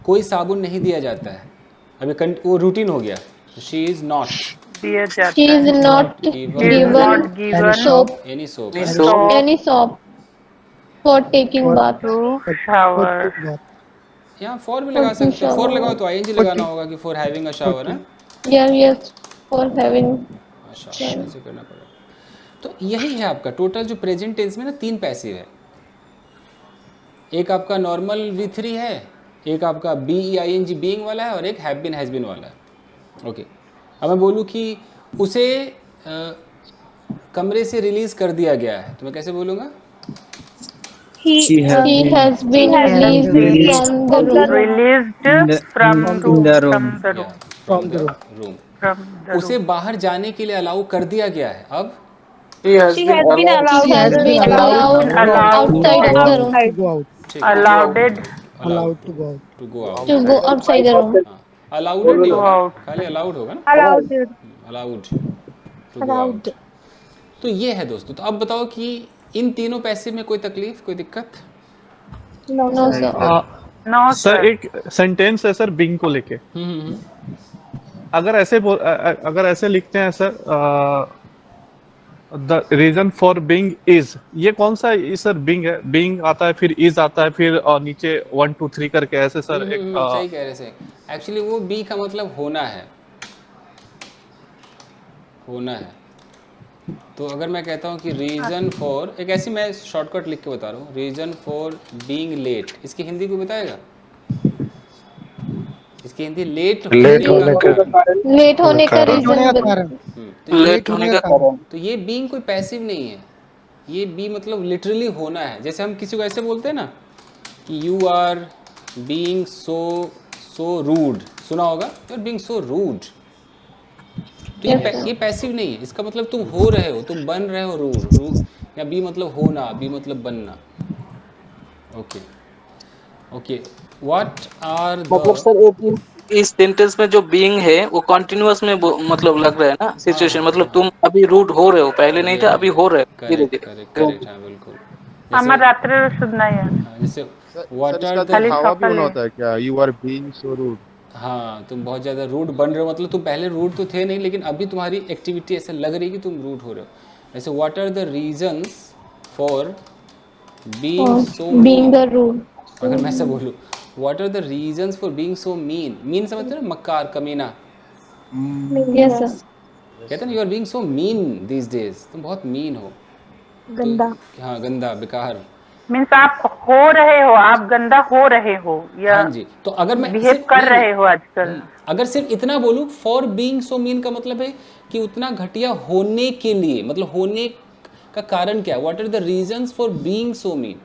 कोई साबुन नहीं दिया जाता है। अभी वो रूटीन हो गया। She is not she is not given soap, any soap any soap for taking bath, Shower. यहाँ फॉर भी लगा सकते हो। फॉर लगाओ तो आईएनजी लगाना होगा कि फॉर हैविंग अ शावर है। yes for having शावर ऐसे करना पड़ेगा। तो यही है आपका टोटल जो प्रेजेंट टेंस में ना 3 पैसिव है। एक आपका नॉर्मल V3 है, एक आपका BEING बीइंग वाला है, और एक हैव बीन हैज बीन वाला है। ओके अब मैं बोलूँ कि उसे कमरे से रिलीज़ कर दिया गया है, तो मैं कैसे बोलूँगा? he has been released from the room। उसे बाहर जाने के लिए अलाउ कर दिया गया है। अब He has been allowed outside the room, allowed to go out. to go out, to go outside the room, allowed नहीं होगा, खाली अलाउड होगा ना, अलाउड टू गो आउट। तो ये है दोस्तों। तो अब बताओ कि इन तीनों पैसे में कोई तकलीफ, कोई दिक्कत? no sir, सर एक सेंटेंस है सर बिंग को लेके। अगर ऐसे लिखते हैं sir the reason for being is, ये कौन सा सर बिंग है? बिंग आता है, फिर इज आता है, फिर नीचे 1 2 3 करके ऐसे सर एक सही कह रहे सही। एक्चुअली वो बी का मतलब होना है, होना है। तो अगर मैं कहता हूँ कि रीजन फॉर, एक ऐसी मैं शॉर्टकट लिख के बता रहा हूँ, रीजन फॉर बीइंग लेट, इसकी हिंदी को बताएगा? इसकी हिंदी लेट होने का रीजन, तो ये बीइंग कोई पैसिव नहीं है, ये बी मतलब लिटरली होना है। जैसे हम किसी को ऐसे बोलते हैं ना कि you are being so rude, सुना होगा, you are being so rude. तो ये पैसिव नहीं है, इसका मतलब तुम हो रहे हो, तुम बन रहे हो रूड। या बी मतलब होना, बी मतलब बनना। ओके व्हाट आर मतलब सर इस सेंटेंस में जो बीइंग है वो कॉन्टिन्यूअस में मतलब लग रहा है ना सिचुएशन। मतलब तुम अभी रूड हो रहे हो, पहले नहीं था, अभी हो रहे हो धीरे धीरे। करेक्ट हाँ बिल्कुल। हमारे रात्रि सुनना है। जैसे व्हाट आर द हवा भी होना होता है क्या? You are being so rude. हाँ तुम बहुत ज़्यादा रूड बन रहे हो, मतलब तुम पहले रूड तो थे नहीं, लेकिन अभी तुम्हारी एक्टिविटी ऐसे लग रही है कि तुम रूड हो रहे हो। जैसे what are the reasons for being the rude. अगर मैं ऐसा बोलूँ what are the reasons for being so mean, mean समझते हो ना, मक्कार, कमीना। यस सर, कहते हैं ना you are being so mean these days, तुम बहुत मीन हो, गंदा। तो, हाँ गंदा, बेकार। मीन्स आप हो रहे हो, आप गंदा हो रहे हो या हाँ जी। तो अगर मैं बिहेव कर रहे हो आजकल, अगर सिर्फ इतना बोलूँ फॉर बीइंग सो मीन का मतलब है कि उतना घटिया होने के लिए, मतलब होने का कारण क्या है। What are the reasons for being so mean,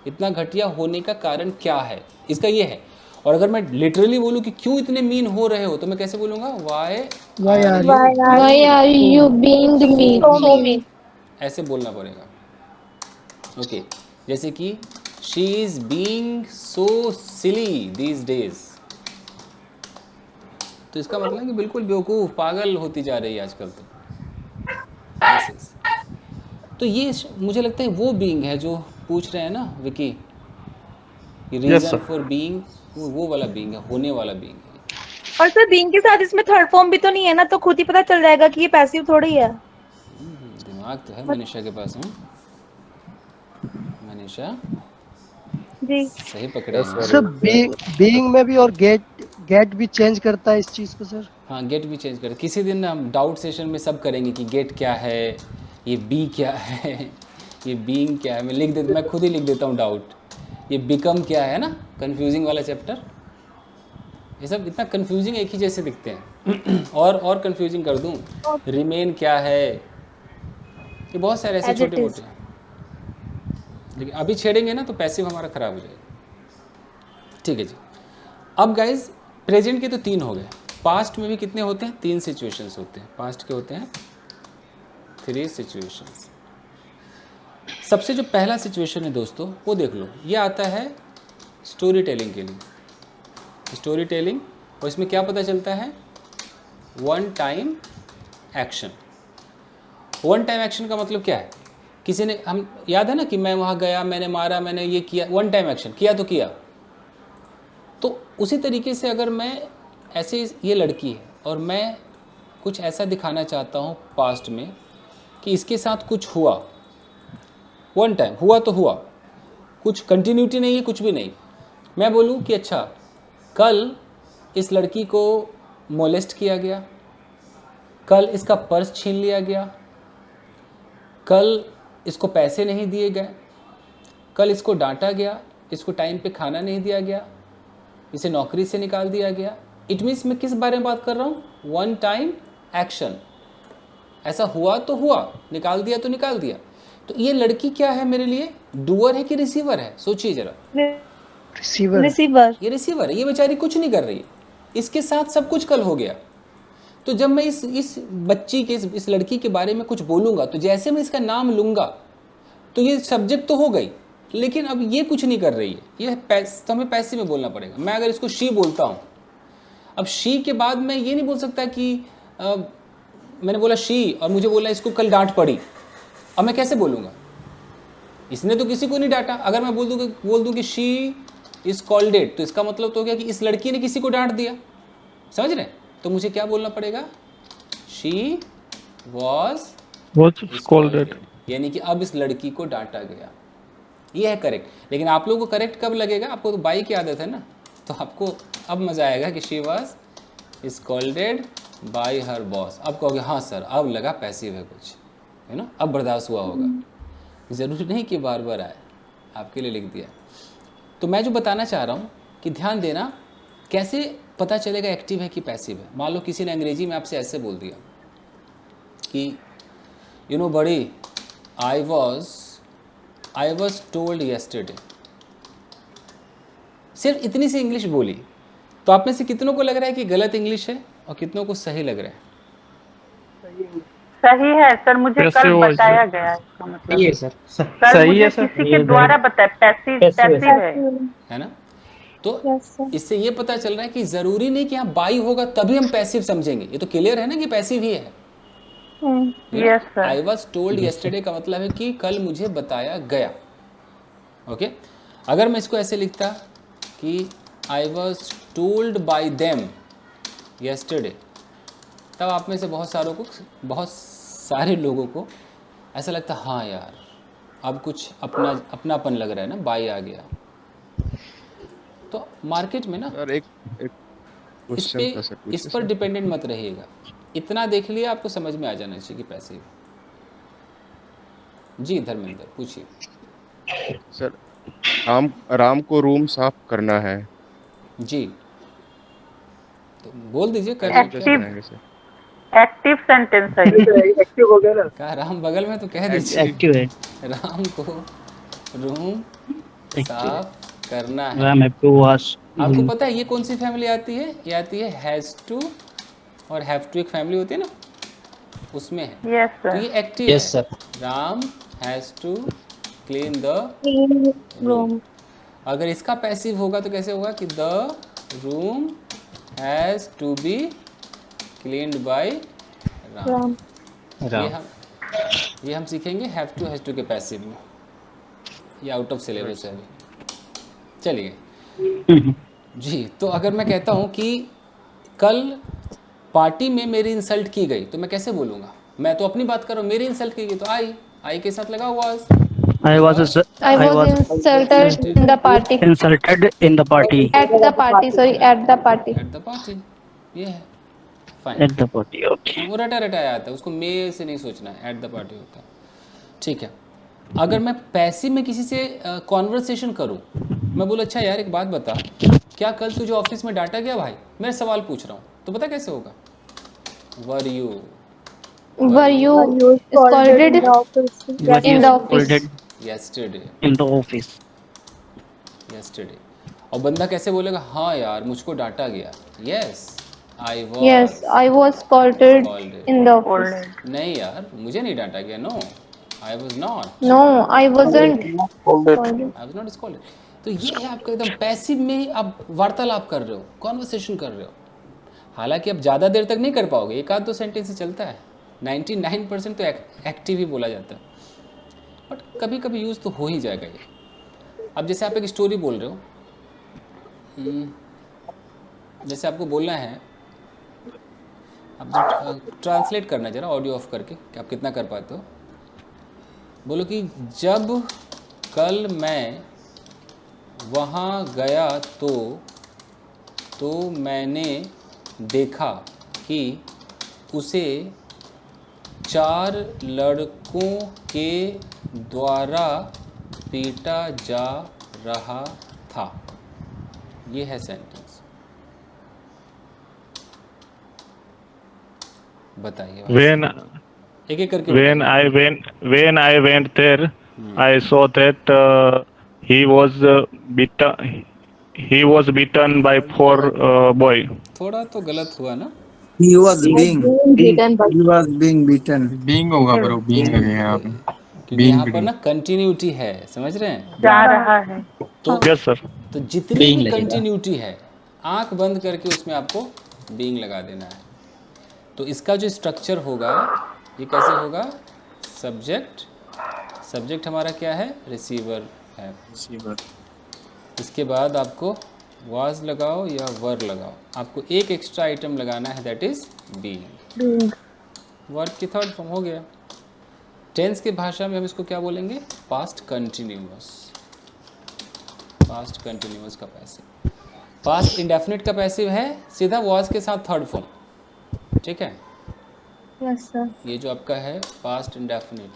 इतना घटिया होने का कारण क्या है, इसका ये है। और अगर मैं लिटरली बोलूँ कि क्यों इतने मीन हो रहे हो, तो मैं कैसे बोलूँगा? why are you being so mean, ऐसे बोलना पड़ेगा। ओके जैसे कि she is being so silly these days, तो इसका मतलब है कि बिल्कुल बेवकूफ़, पागल होती जा रही है आजकल। तो ये मुझे लगता है वो बीइंग है जो पूछ रहे हैं ना विकी, ये Yes, reason sir. For being वो वाला बीइंग है, होने वाला बीइंग है। और सर बीइंग के साथ इसमें थर्ड फॉर्म भी तो नहीं है ना, तो खुद ही पता चल जाएगा कि ये पैसिव थोड़ी है। दिमाग तो है मनीषा के पास में। मनीषा जी सही पकड़े हैं। सर बीइंग में भी और गेट भी चेंज करता है इस चीज को सर। हाँ, गेट भी चेंज कर। किसी दिन हम डाउट सेशन में सब करेंगे कि गेट क्या है, ये बी क्या है, ये बीइंग क्या है। मैं लिख देता, मैं खुद ही लिख देता हूँ डाउट। ये बिकम क्या है ना, कंफ्यूजिंग वाला चैप्टर। ये सब इतना कंफ्यूजिंग एक ही जैसे दिखते हैं। और कंफ्यूजिंग कर दूँ, रिमेन क्या है, ये बहुत सारे ऐसे As it छोटे is. मोटे हैं। लेकिन अभी छेड़ेंगे ना तो पैसिव हमारा ख़राब हो जाएगा। ठीक है जी। अब गाइज प्रेजेंट के तो 3 हो गए, पास्ट में भी कितने होते हैं? 3 सिचुएशंस होते हैं। पास्ट के होते हैं 3 सिचुएशंस। सबसे जो पहला सिचुएशन है दोस्तों वो देख लो, ये आता है स्टोरी टेलिंग के लिए। स्टोरी टेलिंग, और इसमें क्या पता चलता है? One time action. One time action का मतलब क्या है? किसी ने, हम याद है ना कि मैं वहाँ गया, मैंने मारा, मैंने ये किया, वन टाइम एक्शन किया तो किया। तो उसी तरीके से अगर मैं ऐसे, ये लड़की है और मैं कुछ ऐसा दिखाना चाहता हूँ पास्ट में कि इसके साथ कुछ हुआ, वन टाइम हुआ तो हुआ, कुछ कंटिन्यूटी नहीं है, कुछ भी नहीं। मैं बोलूँ कि अच्छा कल इस लड़की को मोलेस्ट किया गया, कल इसका पर्स छीन लिया गया, कल इसको पैसे नहीं दिए गए, कल इसको डांटा गया, इसको टाइम पे खाना नहीं दिया गया, इसे नौकरी से निकाल दिया गया। इट मीन्स मैं किस बारे में बात कर रहा हूँ? One time action. ऐसा हुआ तो हुआ, निकाल दिया तो निकाल दिया। तो ये लड़की क्या है मेरे लिए? डूअर है कि रिसीवर है? सोचिए जरा। रिसीवर ये रिसीवर है, ये बेचारी कुछ नहीं कर रही है, इसके साथ सब कुछ कल हो गया। तो जब मैं इस बच्ची के, इस लड़की के बारे में कुछ बोलूँगा, तो जैसे मैं इसका नाम लूँगा तो ये सब्जेक्ट तो हो गई, लेकिन अब ये कुछ नहीं कर रही है, ये तो हमें पैसे में बोलना पड़ेगा। मैं अगर इसको शी बोलता हूँ, अब शी के बाद मैं ये नहीं बोल सकता कि मैंने बोला शी और मुझे बोला इसको कल डांट पड़ी। अब मैं कैसे बोलूँगा? इसने तो किसी को नहीं डांटा। अगर मैं बोल दूँ कि शी इज़ कॉल्डेड, तो इसका मतलब तो हो गया कि इस लड़की ने किसी को डांट दिया। समझ रहे? तो मुझे क्या बोलना पड़ेगा? शी वॉज स्कॉल्डेड, यानी कि अब इस लड़की को डांटा गया। ये है करेक्ट। लेकिन आप लोगों को करेक्ट कब लगेगा? आपको तो बाई की आदत है ना, तो आपको अब मज़ा आएगा कि she was scolded bye her boss. अब कहोगे हाँ सर, अब लगा पैसिव है कुछ, है ना, अब बर्दाश्त हुआ होगा। ज़रूरी नहीं कि बार बार आए, आपके लिए लिख दिया। तो मैं जो बताना चाह रहा हूँ कि ध्यान देना, कैसे पता चलेगा एक्टिव है कि पैसिव है। मान लो किसी ने अंग्रेजी में आपसे ऐसे बोल दिया कि यू नो बड़ी, आई वॉज टोल्ड येस्टरडे। सिर्फ इतनी सी इंग्लिश बोली, तो आप में से कितनों को लग रहा है कि गलत इंग्लिश है और कितनों को सही लग रहा है? सही है सर, मुझे पैसिव कल वॉइस बताया गया है इसका मतलब। सही है सर। कल सही मुझे है सर। किसी के द्वारा बताया, पैसिव है ना? तो इससे ये पता चल रहा है कि ज़रूरी नहीं कि हाँ बाई होगा तभी हम पैसिव समझेंगे। ये तो क्लियर है ना कि पैसिव ही है। Yes sir. I was told yesterday का मतलब है कि कल मुझे बताया गया। ओके, अगर मैं इसको ऐसे लिखता कि I was told by them yesterday, तब आप में से बहुत सारे लोगों को ऐसा लगता हाँ यार अब कुछ अपनापन लग रहा है ना, बाई आ गया। तो मार्केट में ना सर एक क्वेश्चन था सर, इस पर डिपेंडेंट मत रहिएगा। इतना देख लिया आपको समझ में आ जाना चाहिए कि पैसे। जी धर्मेंद्र पूछिए। सर राम को रूम साफ करना है जी, तो बोल दीजिए कर। एक्टिव सेंटेंस है। एक्टिव हो गया ना। कहा राम बगल में, तो कह दीजिए एक्टिव है। राम को रूम साफ करना है। Ram have to wash. आपको पता है ये कौन सी फैमिली आती है? ये आती है हैज टू और हैव टू, एक फैमिली होती है ना, उसमें है। यस तो सर। ये एक्टिव यस है। Sir. Ram has to clean the room. अगर इसका पैसिव होगा तो कैसे होगा कि the room has to be cleaned by Ram. ये हम सीखेंगे हैव टू के पैसिव में। ये आउट ऑफ सिलेबस है अभी। चलिए जी, तो अगर मैं कहता हूँ कि कल पार्टी में मेरी इंसल्ट की गई तो मैं कैसे बोलूँगा? मैं तो अपनी बात कर रहा हूँ, मेरी इंसल्ट की गई तो आई के साथ लगा was. I was insulted in the party. insulted in the party. At the party. Sorry, at the party. At the party, ये है fine. At the party. Okay. वो रटा रटाया आता है, उसको मे से नहीं सोचना है, एट द पार्टी होता है। ठीक है, अगर मैं पैसिव में किसी से कॉन्वर्सेशन करूं, मैं बोलूँ अच्छा यार एक बात बता, क्या कल तुझे ऑफिस में डांटा गया भाई? मैं सवाल पूछ रहा हूँ, तो पता कैसे होगा? Were you scolded in the office? yesterday In the office. yesterday। और बंदा कैसे बोलेगा? हाँ यार मुझको डांटा गया। yes Yes, I was scolded in the office. नहीं यार मुझे नहीं डांटा गया। No I was not No, I wasn't scolded. I was not scolded। तो ये है आपका एकदम पैसिव में आप वार्तालाप कर रहे हो, कॉन्वर्सेशन कर रहे हो। हालांकि आप ज़्यादा देर तक नहीं कर पाओगे, एक आध दो सेंटेंस ही चलता है, 99% तो एक्टिव ही बोला जाता है, बट कभी कभी यूज़ तो हो ही जाएगा ये। अब जैसे आप एक स्टोरी बोल रहे हो, जैसे आपको बोलना है, आप ट्रांसलेट करना जरा ऑडियो ऑफ करके कि आप कितना कर पाते हो। बोलो कि जब कल मैं वहाँ गया तो मैंने देखा कि उसे 4 लड़कों के द्वारा पीटा जा रहा था। ये है सेंटेंस, बताइए। एक एक करके When I went there, I saw that he was beaten by 4 boy. थोड़ा तो गलत हुआ ना? He was being beaten. Being होगा ब्रो, बीइंग लगेगा यहाँ पे। क्योंकि यहाँ पर ना कंटिन्यूटी है, समझ रहे हैं? जा रहा है। तो Yes sir. तो जितनी भी कंटिन्यूटी है, आंख बंद करके उसमें आपको बीइंग लगा देना है। तो इसका जो स्ट्रक्चर होगा ये कैसे होगा? सब्जेक्ट हमारा क्या है? रिसीवर है। इसके बाद आपको वाज लगाओ या वर लगाओ, आपको एक एक्स्ट्रा आइटम लगाना है, दैट इज बीइंग। वर्ब की थर्ड फॉर्म हो गया। टेंस की भाषा में हम इसको क्या बोलेंगे? Past continuous. पास्ट कंटिन्यूअस का पैसिव। पास्ट इंडेफिनिट का पैसिव है सीधा वाज के साथ थर्ड फॉर्म। ठीक है, Yes, sir. ये जो आपका है पास्ट इंडेफिनिट,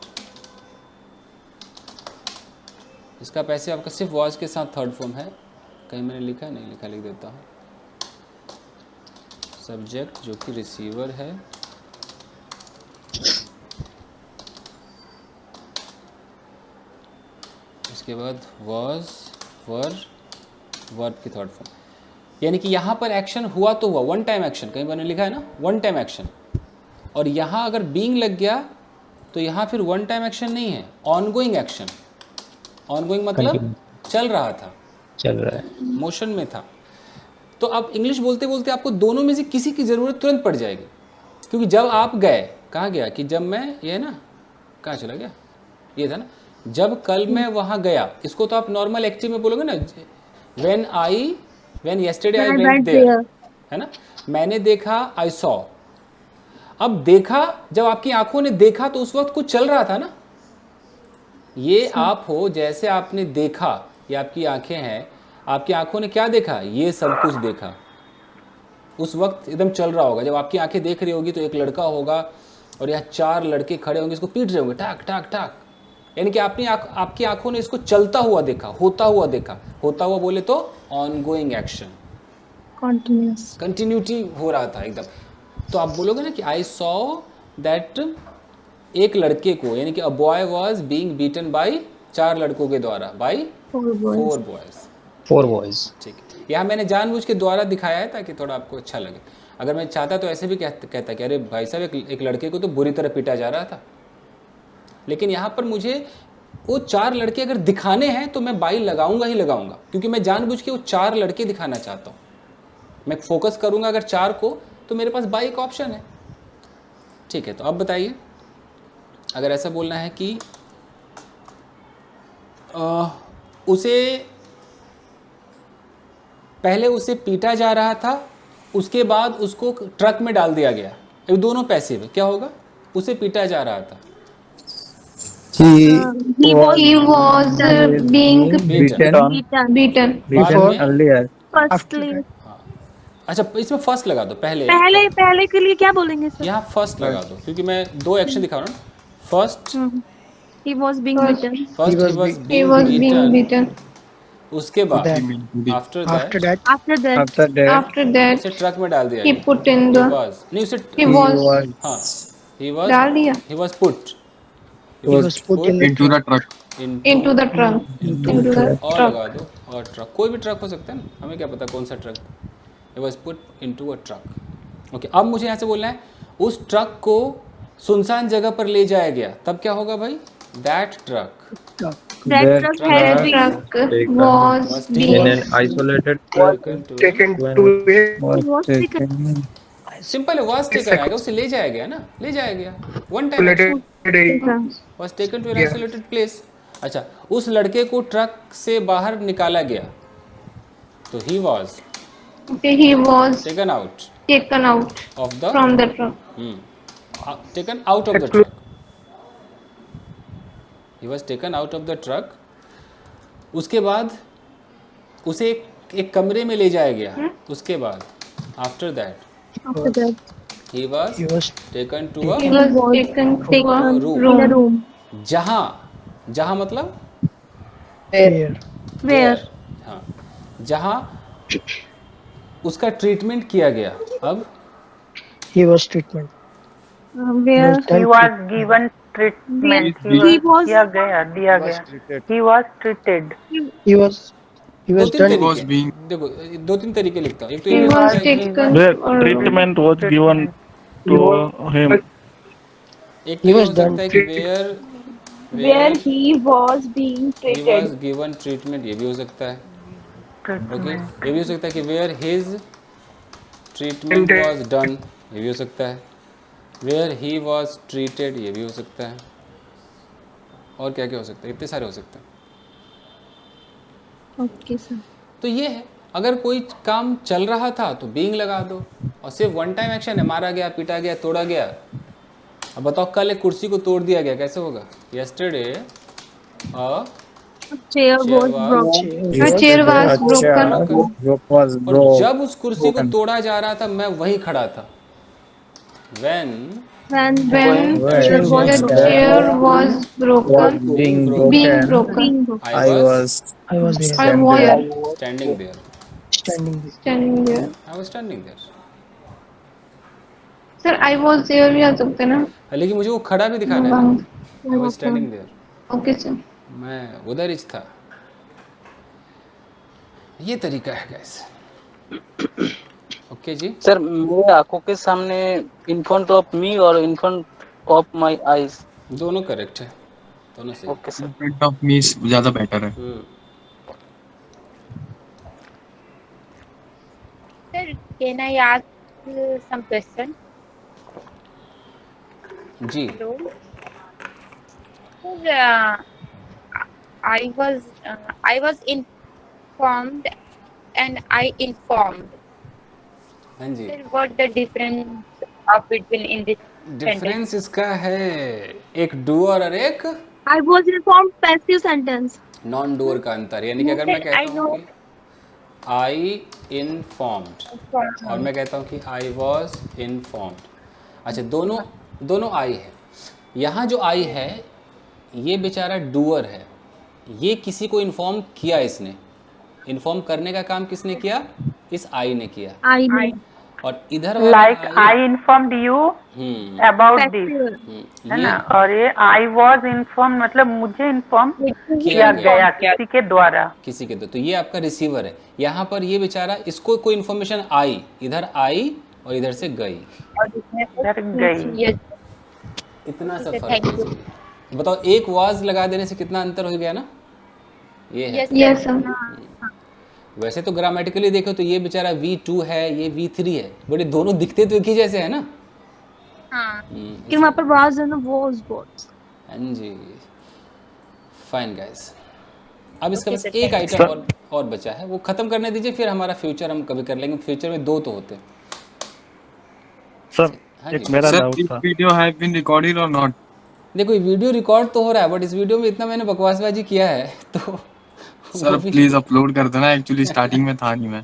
इसका पैसिव आपका सिर्फ वाज के साथ थर्ड फॉर्म है। कहीं मैंने लिखा है? नहीं लिखा, लिख देता हूँ। सब्जेक्ट जो कि रिसीवर है, इसके बाद वाज, वर, वर्ब की थर्ड फॉर्म। यानी कि यहाँ पर एक्शन हुआ तो हुआ, वन टाइम एक्शन, कहीं मैंने लिखा है ना वन टाइम एक्शन। और यहाँ अगर बीइंग लग गया तो यहाँ फिर वन टाइम एक्शन नहीं है, ऑनगोइंग एक्शन। ऑनगोइंग मतलब चल रहा था, चल रहा है, मोशन में था। तो अब इंग्लिश बोलते बोलते आपको दोनों में से किसी की ज़रूरत तुरंत पड़ जाएगी, क्योंकि जब आप गए, कहाँ गया कि जब मैं, ये है ना, कहाँ चला गया, ये था ना, जब कल मैं वहाँ गया, इसको तो आप नॉर्मल एक्टिव में बोलोगे ना, when yesterday I went there, है ना। मैंने देखा, आई सॉ। अब देखा, जब आपकी आंखों ने देखा तो उस वक्त कुछ चल रहा था ना। ये आप हो, जैसे आपने देखा, ये आपकी आंखें हैं, आपकी आंखों ने क्या देखा? ये सब कुछ देखा। उस वक्त एकदम चल रहा होगा, जब आपकी आंखें देख रही होगी तो एक लड़का होगा और यहाँ 4 लड़के खड़े होंगे, इसको पीट रहे होंगे, टाक टाक टाक। यानी कि आपकी आंखों ने इसको चलता हुआ देखा, होता हुआ देखा। होता हुआ बोले तो ऑनगोइंग एक्शन, Continuous. कंटिन्यूटी हो रहा था एकदम। तो आप बोलोगे ना कि आई सॉ दैट, एक लड़के को, यानी कि a boy was being beaten by 4 लड़कों के द्वारा, बाय 4 बॉयज। ठीक है, यहाँ मैंने जानबूझ के द्वारा दिखाया है ताकि थोड़ा आपको अच्छा लगे। अगर मैं चाहता तो ऐसे भी कहता कि अरे भाई साहब, एक लड़के को तो बुरी तरह पीटा जा रहा था। लेकिन यहाँ पर मुझे वो 4 लड़के अगर दिखाने हैं तो मैं बाई लगाऊंगा ही लगाऊंगा, क्योंकि मैं जानबूझ के वो 4 लड़के दिखाना चाहता हूँ। मैं फोकस करूंगा अगर 4 को, तो मेरे पास बाई का ऑप्शन है। ठीक है, तो अब बताइए, अगर ऐसा बोलना है कि उसे पहले उसे पीटा जा रहा था, उसके बाद उसको ट्रक में डाल दिया गया। ये दोनों पैसिव है, क्या होगा? उसे पीटा जा रहा था, He was being beaten. बाद में earlier. फर्स्टली अच्छा इसमें फर्स्ट लगा दो, पहले पहले के लिए क्या बोलेंगे सर? यहाँ फर्स्ट लगा दो, क्योंकि मैं दो एक्शन दिखा रहा हूँ। First He was being beaten. First he was He was being beaten, beaten. उसके बाद आफ्टर दैट After that, उसे ट्रक में डाल दिया he गया। put in He the. was नहीं उसे He was हाँ he was डाल दिया he was put into the truck. into the trunk. Into the और truck. लगा दो, और ट्रक, कोई भी ट्रक हो सकता है ना, हमें क्या पता कौन सा truck. He was put into a truck। Okay, अब मुझे यहाँ से बोलना है उस ट्रक को सुनसान जगह पर ले जाया गया, तब क्या होगा भाई? That truck That truck had been Truck was in being an isolated taken to was taken. Simple है, was taken आएगा, उसे ले जाया गया ना, ले जाया गया, one time was taken to an isolated place। अच्छा, उस लड़के को ट्रक से बाहर निकाला गया, तो he was Okay, he was taken out taken out of the from the truck. taken out of the truck। he was taken out of the truck। उसके बाद उसे एक कमरे में ले जाया गया, उसके बाद after that After that, he was taken to He a was taken to a room। in a room जहाँ मतलब where हाँ, जहाँ उसका ट्रीटमेंट किया गया। अब He was treatment. where He was given treatment. he was दिया गया। He was treated. He was दो तीन done. was तरीके, being- देखो दो तीन तरीके लिखता हूँ। एक तो he ये लिख was सकता है कि taken Where or treatment was given to him. एक तो ये हो सकता है कि where he was being he was given treatment, ये भी हो सकता है। ओके, ये भी हो सकता है कि where his treatment was done, ये भी हो सकता है। where he was treated, ये भी हो सकता है। और क्या क्या हो सकता है? इतने सारे हो सकते हैं। Okay sir. तो ये है, अगर कोई काम चल रहा था तो बीइंग लगा दो, और सिर्फ वन टाइम एक्शन है, मारा गया, पीटा गया, तोड़ा गया। अब बताओ कल एक कुर्सी को तोड़ दिया गया, कैसे होगा? yesterday a Chair was broken. a chair was broken. Rope was और broke. जब उस कुर्सी को तोड़ा जा रहा था मैं वहीं खड़ा था। when When When chair was the broken. chair was broken, Being being broken. broken, I was I was standing there, standing there. I was standing there। Sir, I was there भी आ सकते ना? लेकिन मुझे वो खड़ा भी दिखाना है ना। I was standing there, Okay sir. मैं उधर ही था। ये तरीका है गाइस। ओके जी, सर मेरे आंखों के सामने इन फ्रंट ऑफ मी और in front of my eyes दोनों करेक्ट है, दोनों सही। Okay sir. In front of me ज्यादा बेटर है। Sir, can I ask some question? जी Hello. Sir, I was informed and I informed. हाँ जी, Sir, what the difference of between in this sentence? Difference इसका है एक doer और एक I was informed passive sentence. Non doer का अंतर। यानी कि अगर मैं I कहता हूँ know. कि आई इन्फॉर्म्ड और मैं कहता हूँ कि आई वॉज इन्फॉर्म्ड, अच्छा दोनों आई है। यहाँ जो आई है ये बेचारा डूअर है, ये किसी को इन्फॉर्म किया, इसने इन्फॉर्म करने का काम किसने किया? इस आई ने किया। I know. और इधर वाला Like I informed you about this, है ना? और ये I was informed मतलब मुझे इन्फॉर्म किया गया किसी के द्वारा। किसी के तो ये आपका रिसीवर है। यहाँ पर ये बेचारा, इसको कोई इन्फॉर्मेशन आई, इधर आई और इधर से गई, इधर गई। इतना सा फर्क है। बताओ एक वाज लगा देने से कितना अंतर हो गया ना? ये है। Yes sir. वैसे तो ग्रामेटिकली देखो तो ये बेचारा V2 है, ये V3 है, बड़े दोनों दिखते तो एक ही जैसे है ना। हाँ। लेकिन वहाँ पर was है ना, was was. हाँ जी, फाइन गाइस। अब इसका Okay, बस sir, एक thank you. आइटम और बचा है, वो खत्म करने दीजिए, फिर हमारा फ्यूचर हम कभी कर लेंगे। फ्यूचर में 2 तो होते हैं। सर हाँ एक जी। मेरा सर डाउट दिस था। वीडियो हैव बीन रिकॉर्डेड और नॉट? देखो ये वीडियो रिकॉर्ड तो हो रहा है, बट इस वीडियो में इतना मैंने बकवासबाजी किया है तो सर वो भी प्लीज अपलोड कर देना, एक्चुअली स्टार्टिंग में था नहीं मैं।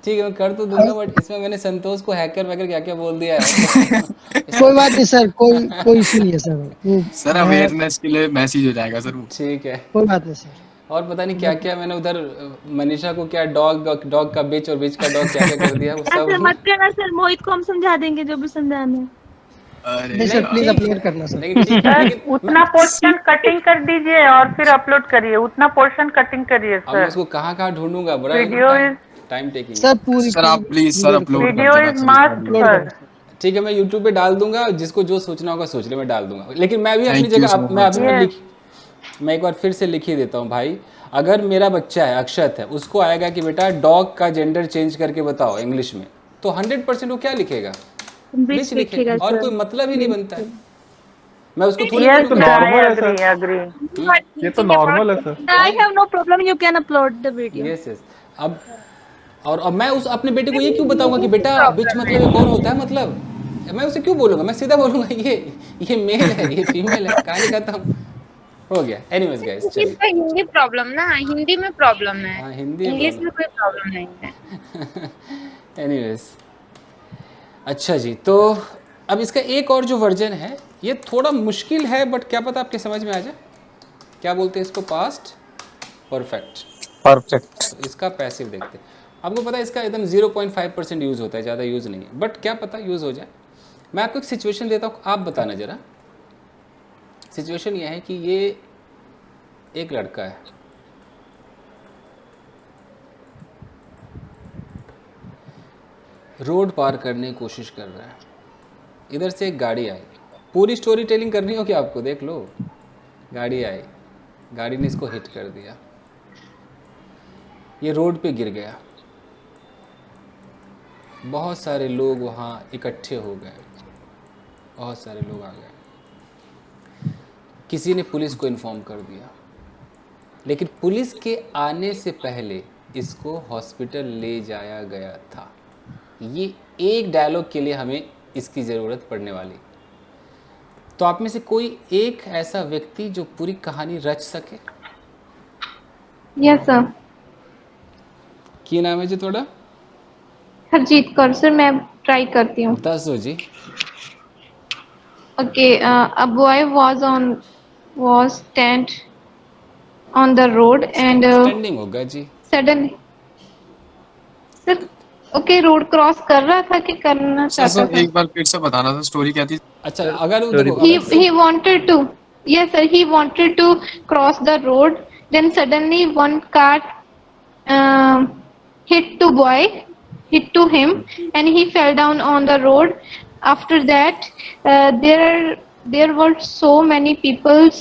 ठीक है मैं कर तो दूंगा, बट इसमें मैंने संतोष को हैकर वैकर क्या क्या बोल दिया है तो कोई बात नहीं सर, कोई इशू नहीं है सर। वो सर मैं अवेयरनेस के लिए मैसेज हो जाएगा सर वो। ठीक है। कोई बात नहीं सर। और पता नहीं क्या क्या मैंने उधर मनीषा को क्या डॉग का बिच और बिच का डॉग क्या क्या कर दिया वो ऐसे सब। मत करना सर, मोहित को हम समझा देंगे जो भी समझाना है। नहीं सर, प्लीज अपलोड करना सर। लेकिन ठीक है, सर लेकिन उतना पोर्शन कटिंग कर दीजिए और फिर अपलोड करिए, उतना पोर्शन कटिंग करिए अब मैं सर। उसको कहाँ कहाँ ढूंढूंगा, बड़ा video is time taking. Sir पूरी सर आप प्लीज सर अपलोड कर वीडियो देना इज सर। Must sir. ठीक है मैं यूट्यूब पे डाल दूंगा, जिसको जो सोचना होगा सोच ले, मैं डाल दूंगा। लेकिन मैं भी अपनी Thank you जगह so मैं much, अभी sir. मैं एक बार फिर से लिख ही देता हूँ भाई। अगर मेरा बच्चा है अक्षत है, उसको आएगा कि बेटा डॉग का जेंडर चेंज करके बताओ इंग्लिश में, तो 100% वो क्या लिखेगा? बिच लिखेगा, और कोई मतलब ही नहीं बनता है। मैं उसको थोड़ी Yes, तो sir, नॉर्मल I है agree, सर, agree. ये तो नॉर्मल है sir. I have no problem, you can upload the video. Yes yes. अब मैं उस अपने बेटे को ये क्यों बताऊंगा कि बेटा बिच मतलब एक और होता है, मतलब मैं उसे क्यों बोलूंगा? मैं सीधा बोलूंगा ये मेल है, ये फीमेल है, कहानी खत्म हो गया। एनीवेज गाइस चलिए। इसका हिंदी प्रॉब्लम ना, हिंदी में प्रॉब्लम है, हाँ हिंदी इंग्लिश में कोई प्रॉब्लम नहीं है। एनीवेज अच्छा जी, तो अब इसका एक और जो वर्जन है ये थोड़ा मुश्किल है, बट क्या पता आपके समझ में आ जाए। क्या बोलते हैं इसको? Past perfect. परफेक्ट। इसका पैसिव देखते हैं। आपको पता है इसका एकदम 0.5% यूज़ होता है, ज़्यादा यूज़ नहीं है, बट क्या पता यूज़ हो जाए। मैं आपको एक सिचुएशन देता हूँ, आप बताना ज़रा। सिचुएशन ये है कि ये एक लड़का है, रोड पार करने की कोशिश कर रहा है, इधर से एक गाड़ी आई। पूरी स्टोरी टेलिंग करनी हो कि आपको? देख लो, गाड़ी आई, गाड़ी ने इसको हिट कर दिया, ये रोड पे गिर गया। बहुत सारे लोग वहाँ इकट्ठे हो गए, बहुत सारे लोग आ गए। किसी ने पुलिस को इन्फॉर्म कर दिया, लेकिन पुलिस के आने से पहले इसको हॉस्पिटल ले जाया गया था। ये एक डायलॉग के लिए हमें इसकी ज़रूरत पड़ने वाली। तो आप में से कोई एक ऐसा व्यक्ति जो पूरी कहानी रच सके? Yes sir. की नाम है जी थोड़ा? हरजीत कौर सर, मैं ट्राई करती हूँ। 10 हो जी। Okay, a boy was stand on the road and standing होगा जी। suddenly sir okay road cross कर रहा था कि करना सर चाहता सर था? एक बार फिर से बताना था, स्टोरी क्या थी? अच्छा अगर Sorry, देखो He wanted to, yes sir, he wanted to cross the road, then suddenly one car hit to him and he fell down on the road. After that there were so many people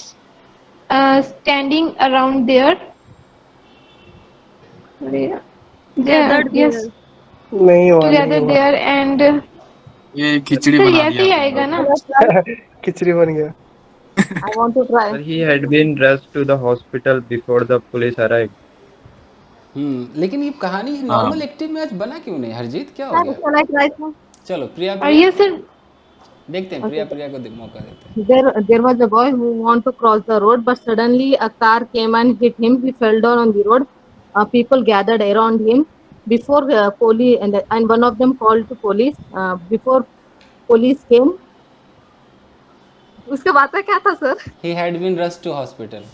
standing around there. Gathered Yes, there. नहीं हुआ, together नहीं हुआ। there and ये खिचड़ी sir बना ऐसे ही दिया आएगा ना? खिचड़ी बन गया। I want to try. Sir, he had been rushed to the hospital before the police arrived. लेकिन ये कहानी नॉर्मल एक्टिव में आज बना क्यों नहीं? हरजीत क्या हो गया? Can I try now? चलो प्रिया और ये सर देखते हैं, प्रिया को मौका देते हैं। There was a boy who wanted to cross the road, but suddenly a car came and hit him. He fell down on the road. People gathered around him. Before police and one of them called to police. Before police came, उसके बाद में क्या था sir? He had been rushed to hospital.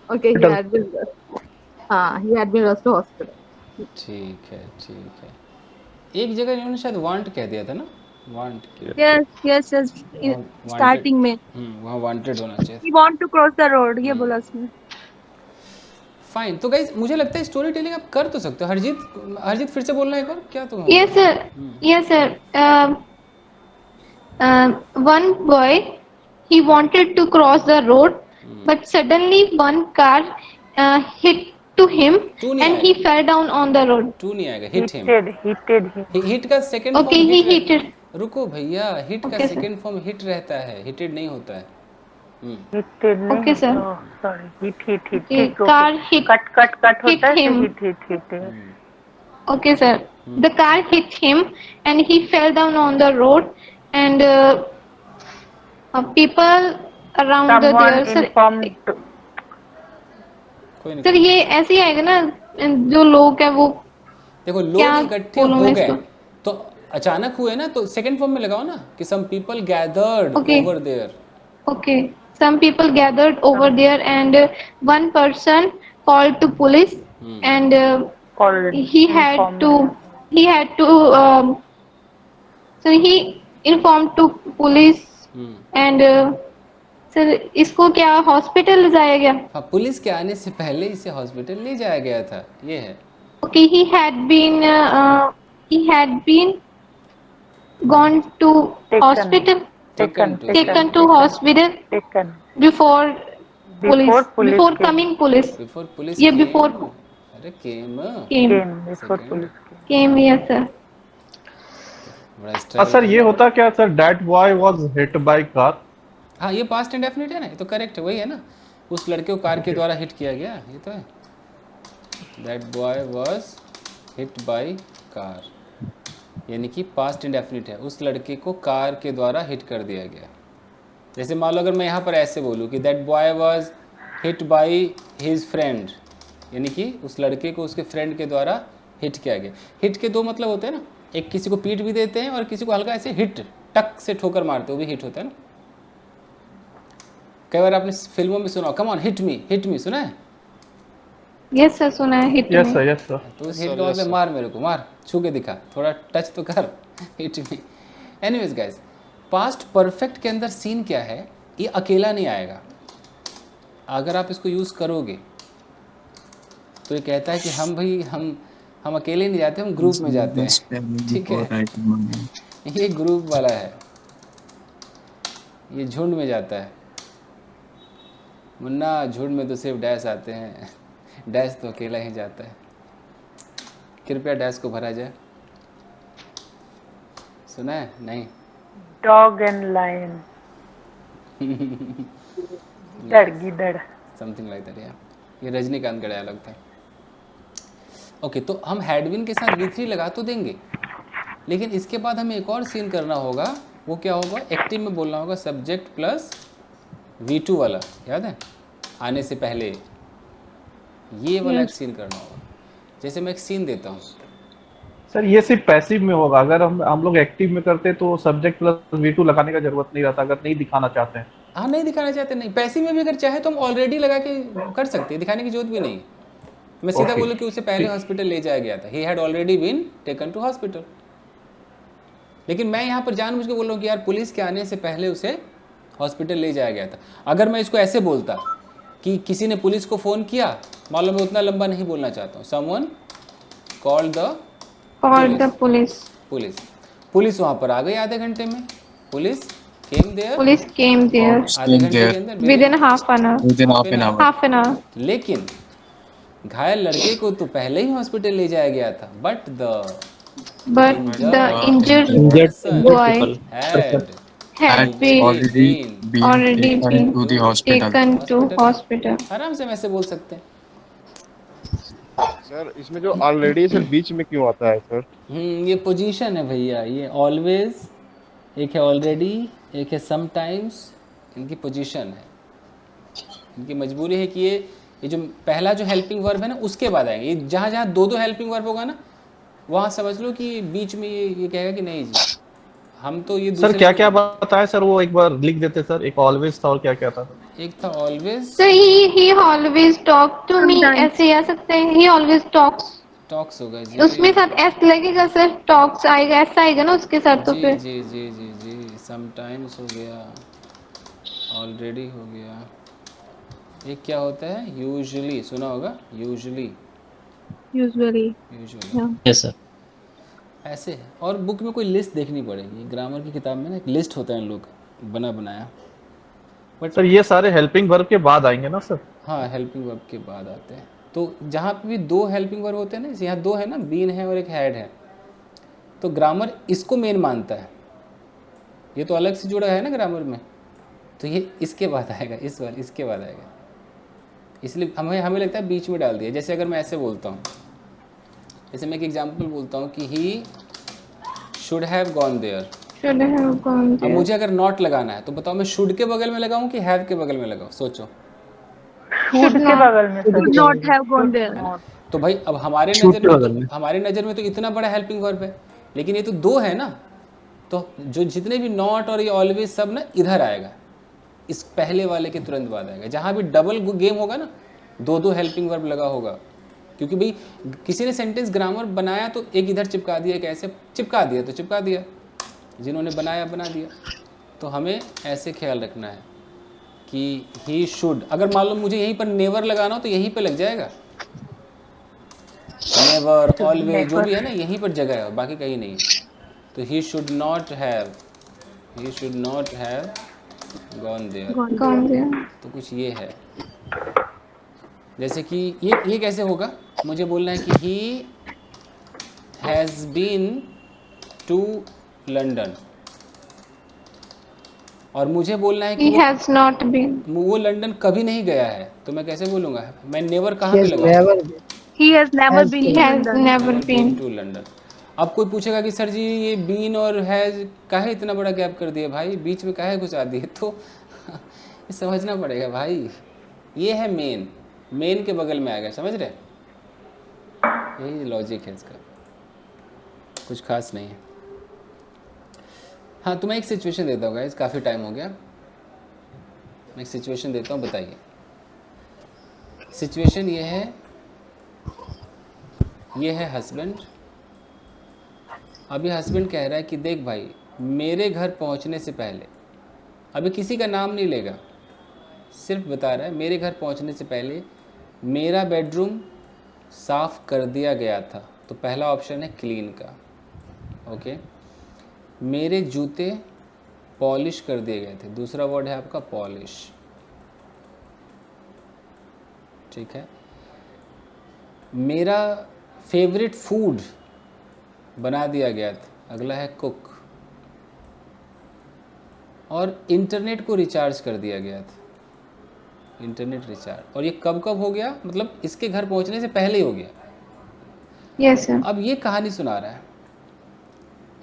Okay, he had been rushed to hospital. ठीक है ठीक है। एक जगह इन्होंने शायद वांट कह दिया था ना? Want Yes. Starting में वहाँ वांटेड होना चाहिए। he want to cross the road, ये बोला उसने। फाइन। तो गाइस मुझे लगता है स्टोरी टेलिंग आप कर तो सकते हो। हरजीत फिर से बोलना एक बार, क्या तुम? yes sir, one boy, he wanted to cross the road, but suddenly one car hit to him and he fell down on the road. To नहीं आएगा, हिट हिम। Hitted. हिट का second Okay, he hit it. रुको भैया, hit का Okay, sir. Second form hit रहता है, heated नहीं होता है। हिटेड नहीं Okay, sir. Sorry hit Okay, car hit cut होता है him. तो hit Okay, sir. The car hit him and he fell down on the road and people around someone there, sir. informed कोई नहीं sir ये ऐसे ही आएगा ना, जो लोग है वो देखो लोग क्या इकट्ठे बोलूं हो मैं गए इसको? तो अचानक हुए ना, तो सेकंड फॉर्म में लगाओ ना कि some people gathered Okay. Over there. Okay, some people gathered over there and one person called to police and he had to so he informed to police and sir इसको क्या hospital ले जाया गया? हाँ, पुलिस के आने से पहले इसे हॉस्पिटल ले जाया गया था, ये है। Okay, he had been gone to hospital, taken to hospital before before coming police. Before police Yeah, came. before अरे came before police came, yes sir. बड़ा struggle सर ये करना होता क्या sir, that boy was hit by car? हाँ, ये past indefinite है ना, ये तो करेक्ट है, वही है ना, उस लड़के को कार के द्वारा हिट किया गया, ये तो है। That boy was hit by car, यानी कि पास्ट इंडेफिनिट है, उस लड़के को कार के द्वारा हिट कर दिया गया। जैसे मान लो अगर मैं यहाँ पर ऐसे बोलूँ कि that boy was hit by his friend, यानी कि उस लड़के को उसके फ्रेंड के द्वारा हिट किया गया। हिट के दो मतलब होते हैं ना, एक किसी को पीट भी देते हैं और किसी को हल्का ऐसे हिट टक से ठोकर मारते, वो भी हिट होता है ना। कई बार आपने फिल्मों में सुना, कम ऑन हिट मी, सुना है? Yes sir, सुना है hit yes sir, yes sir. तो उस हिट का मतलब मार मेरे को, मार, छू के दिखा, थोड़ा टच तो कर, hit me. Anyways guys, past perfect के अंदर सीन क्या है, ये अकेला नहीं आएगा। अगर आप इसको यूज़ करोगे तो ये कहता है कि हम भाई हम अकेले नहीं जाते, हम ग्रुप में जाते हैं, ठीक है। ये ग्रुप वाला है, ये झुंड में जाता है। मुन्ना, झुंड में तो सिर्फ डैश आते हैं, डैश तो अकेला ही जाता है। कृपया डैश को भरा जाए। सुना है? नहीं। डॉग एंड लायन गिदड़ समथिंग लाइक दैट, या ये रजनीकांत का डायलॉग था। ओके, तो हम हैडविन के साथ V3 लगा तो देंगे, लेकिन इसके बाद हमें एक और सीन करना होगा। वो क्या होगा? एक्टिव में बोलना होगा सब्जेक्ट प्लस V2 वाला, याद है? आने से पहले ये वाला एक सीन करना होगा। जैसे मैं एक सीन देता हूँ सर, ये सिर्फ पैसिव में होगा। अगर हम लोग एक्टिव में करते तो सब्जेक्ट प्लस V2 लगाने का जरूरत नहीं रहता, अगर नहीं दिखाना चाहते हैं। हाँ, नहीं दिखाना चाहते, नहीं। पैसिव में भी अगर चाहे तो हम ऑलरेडी लगा के कर सकते हैं, दिखाने की जरूरत भी नहीं। मैं सीधा बोलूँ कि उसे पहले हॉस्पिटल ले जाया गया था, he had already been taken to hospital. लेकिन मैं यहाँ पर जानबूझ के बोल रहा हूँ कि यार पुलिस के आने से पहले उसे हॉस्पिटल ले जाया गया था। अगर मैं इसको ऐसे बोलता कि किसी ने पुलिस को फ़ोन किया, मालूम मैं उतना लंबा नहीं बोलना चाहता हूँ, समवन कॉल्ड द पुलिस वहाँ पर आ गई आधे घंटे में, पुलिस केम देयर आधे घंटे के अंदर, within half an hour. लेकिन घायल लड़के को तो पहले ही हॉस्पिटल ले जाया गया था, but the injured boy had been already been taken to hospital. आराम से वैसे बोल सकते हैं। सर इसमें जो ऑलरेडी सर बीच में क्यों आता है सर? ये पोजीशन है भैया, ये ऑलवेज, एक है ऑलरेडी, एक है समटाइम्स, इनकी पोजीशन है। इनकी मजबूरी है कि ये जो पहला जो हेल्पिंग वर्ब है ना, उसके बाद आएंगे। ये जहाँ दो हेल्पिंग वर्ब होगा ना, वहाँ समझ लो कि बीच में ये कहेगा कि नहीं जी, हम तो ये सर क्या क्या बताया सर, वो एक बार लिख देते सर। एक ऑलवेज था और क्या क्या था? एक था always. So he always talk to me, ऐसे आ सकते हैं, he always talks होगा जी, उसमें साथ s लगेगा सर, talks आएगा, ऐसा आएगा ना उसके साथ, तो फिर जी जी जी जी समटाइम्स हो गया, ऑलरेडी हो गया। एक क्या होता है? यूजुअली, सुना होगा, यूजुअली यस सर। ऐसे है। और बुक में कोई लिस्ट देखनी पड़ेगी, ग्रामर की किताब में ना एक लिस्ट होता है इन लोग बनाया। बट सर ये सारे हेल्पिंग वर्ब के बाद आएंगे ना सर? हाँ, हेल्पिंग वर्ब के बाद आते हैं। तो जहाँ पे भी दो हेल्पिंग वर्ब होते हैं ना, यहाँ दो है ना, बीन है और एक हैड है, तो ग्रामर इसको मेन मानता है। ये तो अलग से जुड़ा है ना ग्रामर में, तो ये इसके बाद आएगा, इस बार इसके बाद आएगा, इसलिए हमें लगता है बीच में डाल दिया। जैसे अगर मैं ऐसे बोलता हूँ, जैसे मैं एक एग्जांपल बोलता हूँ कि he should have gone there. अब मुझे अगर नॉट लगाना है तो बताओ मैं शुड के बगल में लगाऊं कि हैव के बगल में लगाऊं? सोचो। शुड के बगल में sir. Should not have gone there. तो भाई अब हमारे नज़र में तो इतना बड़ा हेल्पिंग वर्ब है, लेकिन ये तो दो है ना, तो जो जितने भी नॉट और ये ऑलवेज सब ना इधर आएगा, इस पहले वाले के तुरंत बाद आएगा। जहाँ भी डबल गेम होगा ना, दो हेल्पिंग वर्ब लगा होगा, क्योंकि भाई किसी ने सेंटेंस ग्रामर बनाया तो एक इधर चिपका दिया, एक ऐसे चिपका दिया तो चिपका दिया, जिन्होंने बनाया बना दिया। तो हमें ऐसे ख्याल रखना है कि ही शुड, अगर मान लो मुझे यहीं पर नेवर लगाना हो तो यहीं पे लग जाएगा, नेवर ऑलवेज जो भी है ना यहीं पर जगह है, बाकी कहीं नहीं है। तो he should not have gone there, तो कुछ ये है। जैसे कि ये कैसे होगा, मुझे बोलना है कि he has been to London, और मुझे बोलना है कि He has not been. वो लंदन कभी नहीं गया है, तो मैं कैसे बोलूँगा? मैं नेवर कहाँ पे लगाऊंगा? He has never been He to has London. never been. To London. अब कोई पूछेगा कि सर जी ये बीन और हैज काहे इतना बड़ा गैप कर दिया भाई, बीच में काहे घुसा दिए? तो ये समझना पड़ेगा भाई, ये है मेन के बगल में आएगा, समझ रहे? यही लॉजिक है इसका, कुछ खास नहीं है। हाँ, तो मैं एक सिचुएशन देता हूँ गाइस, काफ़ी टाइम हो गया, मैं एक सिचुएशन देता हूँ, बताइए। सिचुएशन ये है हस्बैंड। अभी हस्बैंड कह रहा है कि देख भाई, मेरे घर पहुंचने से पहले, अभी किसी का नाम नहीं लेगा, सिर्फ बता रहा है मेरे घर पहुंचने से पहले मेरा बेडरूम साफ़ कर दिया गया था। तो पहला ऑप्शन है क्लीन का, ओके। मेरे जूते पॉलिश कर दिए गए थे, दूसरा वर्ड है आपका पॉलिश, ठीक है। मेरा फेवरेट फूड बना दिया गया था, अगला है कुक। और इंटरनेट को रिचार्ज कर दिया गया था, इंटरनेट रिचार्ज। और ये कब हो गया, मतलब इसके घर पहुंचने से पहले ही हो गया। Yes sir. अब ये कहानी सुना रहा है,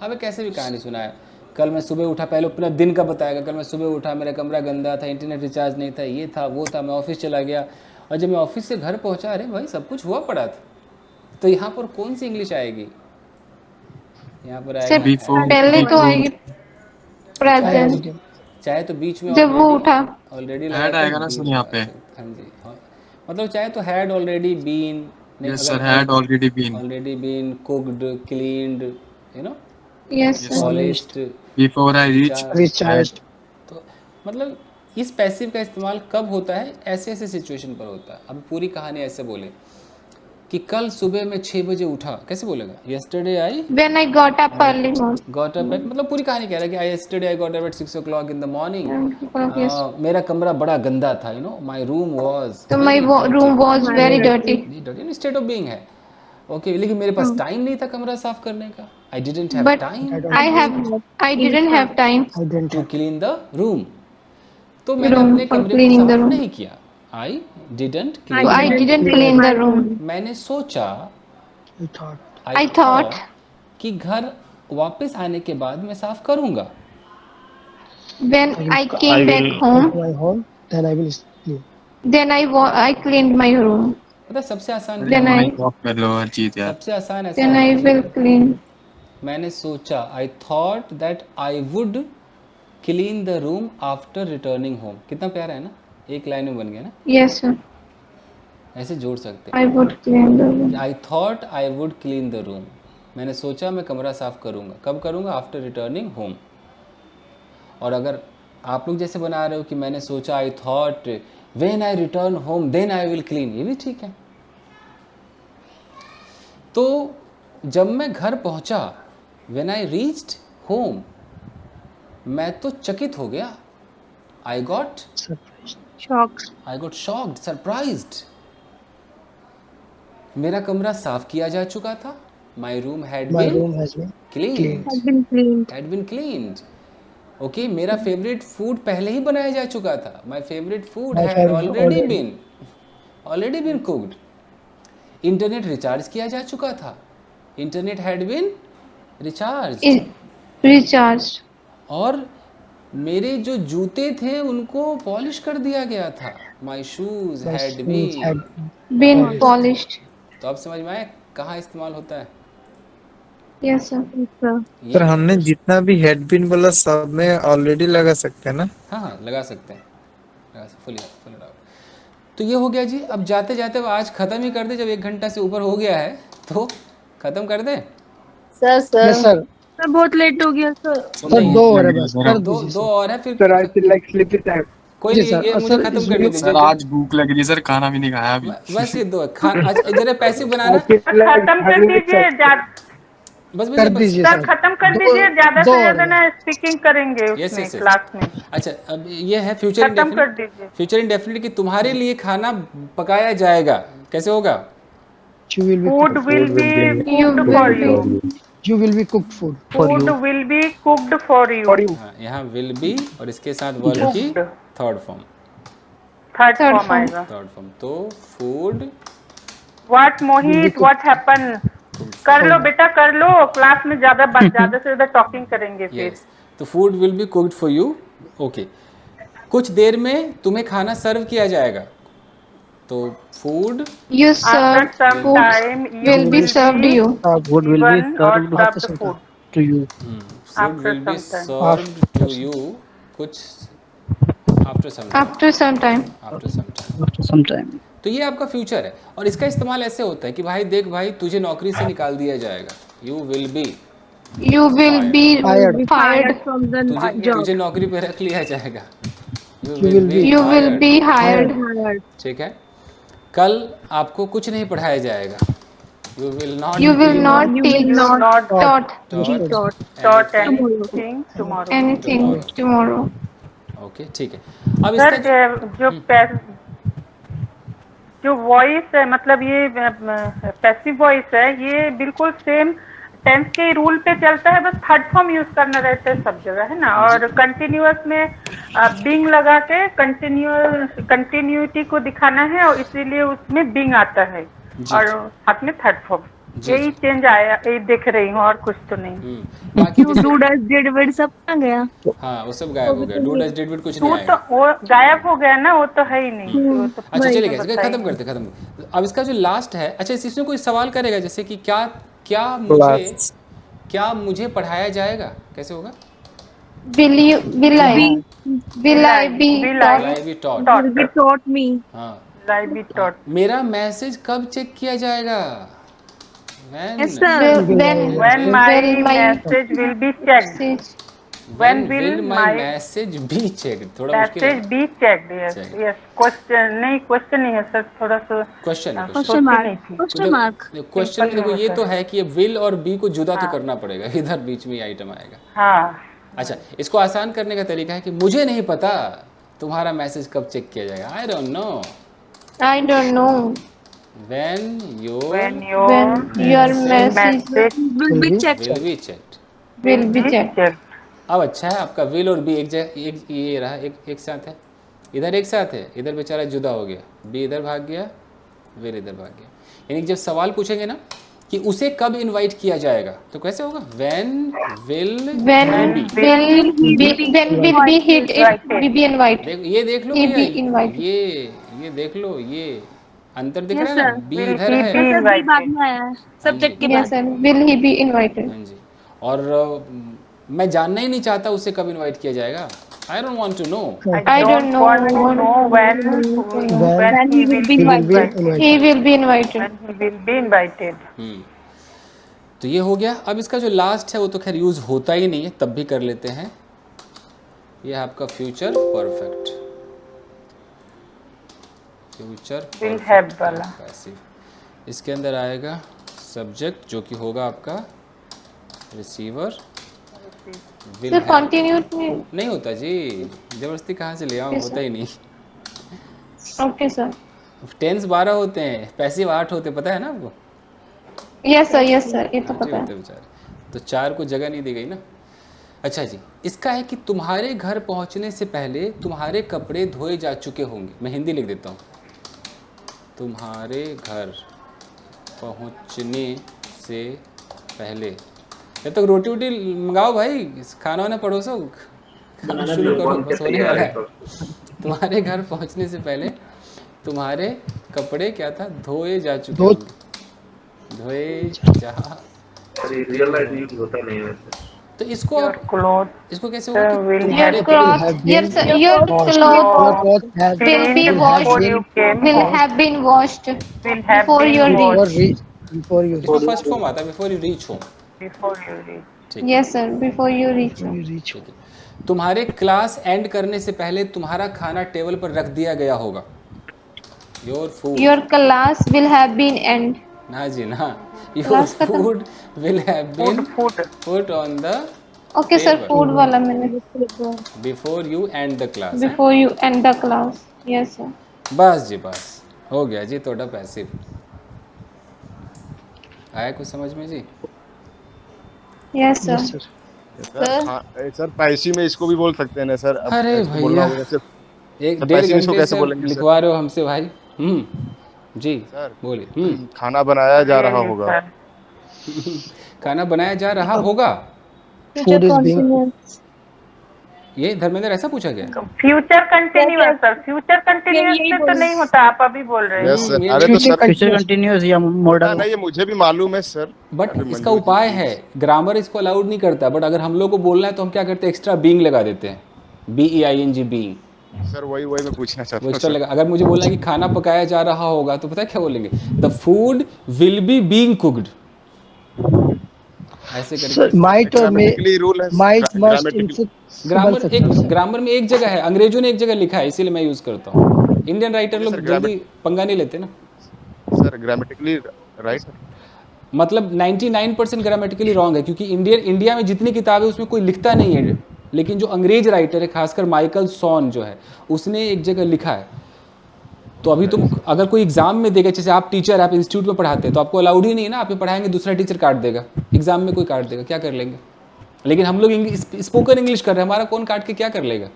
अब कैसे भी कहानी सुनाया। कल मैं सुबह उठा, पहले अपना दिन का बताएगा, कल मैं सुबह उठा, मेरा कमरा गंदा था, इंटरनेट रिचार्ज नहीं था, ये था वो था, मैं ऑफिस चला गया, और जब मैं ऑफिस से घर पहुंचा, अरे भाई सब कुछ हुआ पड़ा था। तो यहाँ पर कौन सी इंग्लिश आएगी? यहाँ पर आएगा पहले तो आएगी प्रेजेंट, चाहे तो बीच में जब वो उठा ऑलरेडी हैड आएगा ना सर यहाँ पे। हाँ जी, मतलब चाहे तो had already been, yes sir, had already been cooked, cleaned, you know, Yes sir. Polished, before I Recharged. तो मतलब इस पैसिव का इस्तेमाल कब होता है? ऐसे सिचुएशन पर होता है। अब पूरी कहानी ऐसे बोले कि कल सुबह मैं 6 बजे उठा, कैसे बोलेगा? yesterday I When I got up early morning. got up at, मतलब पूरी कहानी कह रहा है कि yesterday I got up at 6 o'clock in the morning. Yes. मेरा कमरा बड़ा गंदा था, you know, my room was So my room was very dirty. Instead of being है, ओके, लेकिन मेरे पास टाइम नहीं था कमरा साफ करने का। I didn't have But time I didn't have time to clean the room. तो मैंने अपने कमरे को साफ नहीं किया। I didn't clean the room. मैंने सोचा, I thought कि घर वापस आने के बाद मैं साफ करूंगा। when I came back home, then I will clean. then I cleaned my room. पता सबसे आसान Then I सबसे आसान ऐसा then I will clean. मैंने सोचा, I thought that I would clean the room after returning home। कितना प्यारा है ना, एक लाइन में बन गया ना। Yes sir. ऐसे जोड़ सकते I would clean the room. I thought I would clean the room। मैंने सोचा मैं कमरा साफ करूंगा, कब करूंगा? After returning home. और अगर आप लोग जैसे बना रहे हो कि मैंने सोचा I thought when I return home then I will clean, ये भी ठीक है। तो जब मैं घर पहुंचा, when I reached home, मैं तो चकित हो गया। I got shocked, surprised। मेरा कमरा साफ किया जा चुका था। My room had been cleaned. Okay मेरा फेवरेट फूड पहले ही बनाया जा चुका था, my favourite food had already been cooked. Internet recharge किया जा चुका था, इंटरनेट हैड बीन रिचार्ज। और मेरे जो जूते थे उनको पॉलिश कर दिया गया था, my shoes had been polished. तो अब समझ में आया कहाँ इस्तेमाल होता है। Yes sir. सर हमने जितना भी हेड पिन बोला सब में ऑलरेडी लगा सकते हैं ना? हाँ लगा सकते हैं, फुल तो ये हो गया जी। अब जाते जाते आज ख़त्म ही कर दे, जब 1 घंटा से ऊपर हो गया है तो ख़त्म कर दे। सर सर बहुत लेट हो गया सर। सर 2 और है बस, कर दो दीजिए दो और है फिर sir I feel like sleepy time. कोई जी नहीं, सर, ये मुझे सर, खत्म इस करने वीक- दीजिए। सर आज भूख लग रही है सर, खाना भी नहीं खाया अभी। बस ये दो आज जरा पैसे बनाना, खत्म कर दीजिए, बस कर दीजिए सर खत्म कर दीजिए, ज्यादा से ज्यादा ना स्पीकिंग करेंगे उसमें yes. क्लास में। अच्छा अब ये है फ्यूचर खत्म कर दीजिए। फ्यूचर इंडेफिनिट कि तुम्हारे लिए खाना पकाया जाएगा। कैसे होगा? Food will be cooked for you. You will be cooked food for food you. Will be cooked for you. यहाँ विल बी और इसके साथ वर्ब की थर्ड फॉर्म आएगा। थर्ड फॉर्म तो food. What Mohit, what happen? कर लो बेटा कर लो, क्लास में ज्यादा से ज्यादा टॉकिंग करेंगे फिर। तो food will be cooked for you. Okay कुछ देर में तुम्हें खाना सर्व किया जाएगा, तो food You sir, food will be served you. Food will be served after some time to you. Food will be served to you कुछ after some After some time. After some time. तो ये आपका future है और इसका इस्तेमाल ऐसे होता है कि भाई देख भाई तुझे नौकरी से निकाल दिया जाएगा। You will be fired from the तुझे नौकरी पे रख लिया जाएगा। You will be hired. ठीक है। कल आपको कुछ नहीं पढ़ाया जाएगा। You will not taught anything tomorrow. Okay ठीक है। अब सर जो वॉइस है, मतलब ये पैसिव वॉइस है, ये बिल्कुल सेम टेंस के रूल पे चलता है, बस थर्ड फॉर्म यूज करना रहता है सब जगह, है ना। और कंटिन्यूअस में बीइंग लगा के कंटिन्यूटी को दिखाना है और इसीलिए उसमें बीइंग आता है और साथ में थर्ड फॉर्म। यही चेंज आया, ये देख रही हूँ और कुछ तो नहीं। डू डज डिड विड सब कहाँ गया? हाँ वो सब गायब हो गया। डू डज डिड विड कुछ नहीं आया। तो वो गायब हो गया ना, वो तो है ही नहीं। तो अच्छा चलेगा, खत्म करते। अब इसका जो लास्ट है, अच्छा इसमें कोई सवाल करेगा जैसे कि क्या मुझे पढ़ाया जाएगा? कैसे होगा? Will I be taught me? हाँ मेरा मैसेज कब चेक किया जाएगा? Yes sir. When my message will be checked. When will my message be checked? थोड़ा मुश्किल है। Message be checked. Yes. Question नहीं है सर, थोड़ा सा क्वेश्चन मार्क। क्वेश्चन देखो ये तो है कि ये विल और बी को जुदा तो करना पड़ेगा, इधर बीच में आइटम आएगा। हाँ अच्छा इसको आसान करने का तरीका है कि मुझे नहीं पता तुम्हारा मैसेज कब चेक किया जाएगा। I don't know. When your message will be checked. अब अच्छा है आपका विल और बी एक ये रहा, एक साथ है, इधर एक साथ है, इधर बेचारा जुदा हो गया, बी इधर भाग गया, विल इधर भाग गया। यानी जब सवाल पूछेंगे ना कि उसे कब इनवाइट किया जाएगा तो कैसे होगा? When will be invited. ये देख लो ये देख लो, ये अंतर दिख रहा है ना, बी इधर है, बाद में आया है सब्जेक्ट के बाद। Will he be invited? हाँ जी। और मैं जानना ही नहीं चाहता उसे कब इनवाइट किया जाएगा। I don't want to know. I don't know when he will be invited. He will be invited. When he will be invited. तो ये हो गया। अब इसका जो लास्ट है वो तो खैर यूज होता ही नहीं है, तब भी कर लेते हैं। ये है आपका फ्यूचर परफेक्ट। will have वाला पैसिव। इसके अंदर आएगा सब्जेक्ट जो कि होगा आपका रिसीवर। सर कंटिन्यूट में नहीं होता जी, जबरदस्ती कहाँ से ले आऊँ, होता ही नहीं। Okay sir. टेंस 12 होते हैं, पैसिव 8 होते, पता है ना आपको? यस सर ये तो पता है। बेचारे तो 4 को जगह नहीं दी गई ना। अच्छा जी, इसका है कि तुम्हारे घर पहुंचने से पहले तुम्हारे कपड़े धोए जा चुके होंगे। मैं हिंदी लिख देता हूँ। तुम्हारे घर पहुंचने से पहले, जब तक रोटी वोटी मंगाओ भाई, खाना वाना पड़ोसो, खाना शुरू करो, बस होने वाला है। तुम्हारे घर पहुंचने से पहले तुम्हारे कपड़े क्या था, धोए जा चुके होंगे। धोए जा, रियल लाइफ यूज होता नहीं वैसे। तो इसको इसको कैसे होगा कि Your तुम्हारे clothes, your clothes will have been washed before your reach. इसको फर्स्ट फॉर्म आता है before you reach home. Yes sir, before you reach home. ठीक है। तुम्हारे क्लास एंड करने से पहले तुम्हारा खाना टेबल पर रख दिया गया होगा। Your food, Your class will have been end. ना जी ना, your food will have been put on the Okay sir, food वाला मैंने before you end the class. before you end the class. Yes sir. बस जी बस, हो गया जी थोड़ा पैसिव। आया कुछ समझ में जी? Yes sir. सर पैसी में इसको भी बोल सकते हैं ना सर? अरे भैया, एक 1.5 घंटे से लिखवा रहे हो हमसे भाई। जी बोलिए। खाना बनाया जा रहा होगा। खाना बनाया जा रहा होगा, ये धर्मेंद्र ऐसा पूछा गया? Future continuous sir, future continuous से तो नहीं होता, आप अभी बोल रहे हैं। अरे तो सर फ्यूचर कंटिन्यूअस या मॉडल नहीं, ये मुझे भी मालूम है सर, बट इसका उपाय है। ग्रामर इसको अलाउड नहीं करता, बट अगर हम लोग को बोलना है तो हम क्या करते हैं, एक्स्ट्रा बीइंग लगा देते हैं, BEING बीइंग। सर वही मैं पूछना चाहता हूँ एक्स्ट्रा लगा। अगर मुझे बोलना है कि खाना पकाया जा रहा होगा तो पता है क्या बोलेंगे, the food will B being cooked, ऐसे करके। माइट और माइट मस्ट ग्रामर में एक जगह है, अंग्रेजों ने एक जगह लिखा है, इसीलिए मैं यूज करता हूँ। इंडियन राइटर लोग जल्दी पंगा नहीं लेते ना सर। ग्रामेटिकली राइट, मतलब 99% ग्रामेटिकली रॉन्ग है, क्योंकि इंडिया में जितनी किताबें उसमें कोई लिखता नहीं है, लेकिन जो अंग्रेज राइटर है, खासकर माइकल सॉन जो है, उसने एक जगह लिखा है। तो अभी तुम अगर कोई एग्जाम में देगा, जैसे आप टीचर, आप इंस्टीट्यूट में पढ़ाते हैं, तो आपको अलाउड ही नहीं है ना, आप पढ़ाएंगे दूसरा टीचर काट देगा, एग्जाम में कोई काट देगा, क्या कर लेंगे? लेकिन हम लोग स्पोकन इंग्लिश कर रहे हैं, हमारा कौन काट के क्या कर लेगा?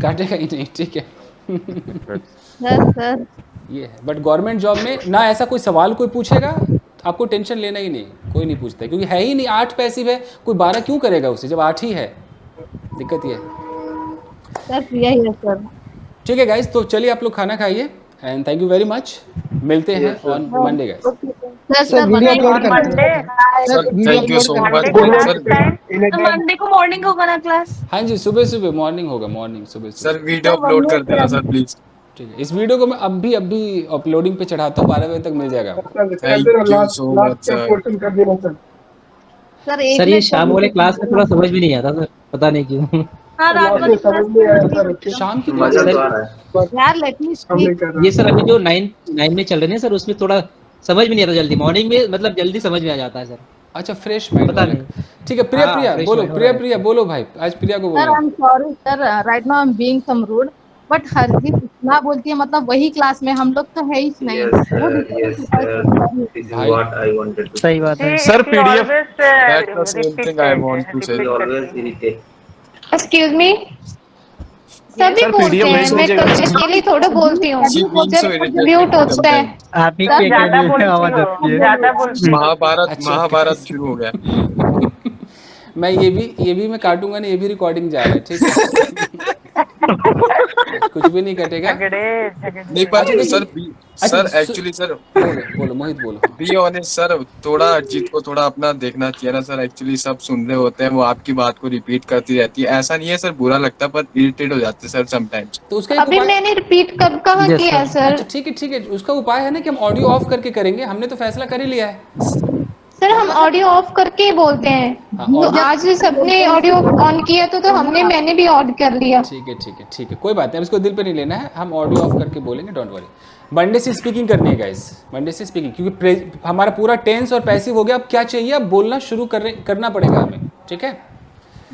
काटेगा ही नहीं, ठीक है। ये है, बट गवर्नमेंट जॉब में ना ऐसा कोई सवाल कोई पूछेगा, आपको टेंशन लेना ही नहीं, कोई नहीं पूछता, क्योंकि है ही नहीं, 8 पैसिव है, कोई 12 क्यों करेगा उसे जब 8 ही है? दिक्कत ये है सर। ठीक है गाइस, तो चलिए आप लोग खाना खाइए, and thank you very much. मिलते हैं on Monday guys. Thank you so much. Monday को मॉर्निंग होगा ना क्लास? हाँ जी, सुबह मॉर्निंग होगा, मॉर्निंग सुबह। सर वीडियो अपलोड कर देना सर प्लीज। ठीक है, इस वीडियो को मैं अभी अपलोडिंग पे चढ़ाता हूँ, 12 बजे तक मिल जाएगा। Thank you so much sir. Sir ये शाम वाले क्लास में थोड़ा समझ भी नहीं आता सर, पता नहीं क्यों। हाँ, रात को शाम की यार लेट मी स्पीक। ये सर अभी जो 9 में चल रहे हैं सर, उसमें थोड़ा समझ में नहीं आता जल्दी, मॉर्निंग में मतलब जल्दी समझ में आ जाता है सर। अच्छा, फ्रेश माइंड, पता नहीं। ठीक है। प्रिया बोलो, प्रिया बोलो भाई, आज प्रिया को बोलो। Sir I am sorry sir, right now I am being some rude, but Harjeet इतना बोलती है, मतलब वही क्लास में हम लोग तो है ही नहीं। सही बात है sir. PDF That's the same thing I want to say. Excuse me. सभी बोलते हैं, मैं अकेली थोड़ा बोलती हूँ, जब म्यूट होता है। आप ही की आवाज आती है। महाभारत शुरू हो गया। मैं ये भी मैं काटूंगा नहीं, ये भी रिकॉर्डिंग जा रहा है, ठीक है। कुछ भी नहीं कटेगा। नहीं पर सर एक्चुअली सर बोलो मोहित बोलो। बी ऑनेस्ट सर, थोड़ा अजीत को थोड़ा अपना देखना चाहिए ना सर। एक्चुअली सब सुन रहे होते हैं, वो आपकी बात को रिपीट करती रहती है। ऐसा नहीं है सर, बुरा लगता है, पर इरिटेट हो जाते हैं सर समटाइम्स। तो उसका अभी मैंने रिपीट कब कहा किया सर? अच्छा ठीक है, उसका उपाय है ना कि हम ऑडियो ऑफ करके करेंगे, हमने तो फैसला कर ही लिया है सर। हम ऑडियो ऑफ करके ही बोलते हैं। तो आज सबने ऑडियो ऑन किया तो मैंने भी ऑन कर लिया। ठीक है, कोई बात नहीं, इसको दिल पे नहीं लेना है, हम ऑडियो ऑफ करके बोलेंगे, डोंट वरी। मंडे से स्पीकिंग करनी है गाइस, मंडे से स्पीकिंग, क्योंकि हमारा पूरा टेंस और पैसिव हो गया। अब क्या चाहिए, अब बोलना शुरू करना पड़ेगा हमें, ठीक है?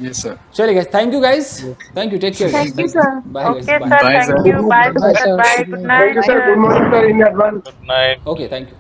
Yes sir. चलिए guys, thank you guys, thank you, take care. Thank you sir. Bye okay sir, thank you, bye, good night. Okay, thank you.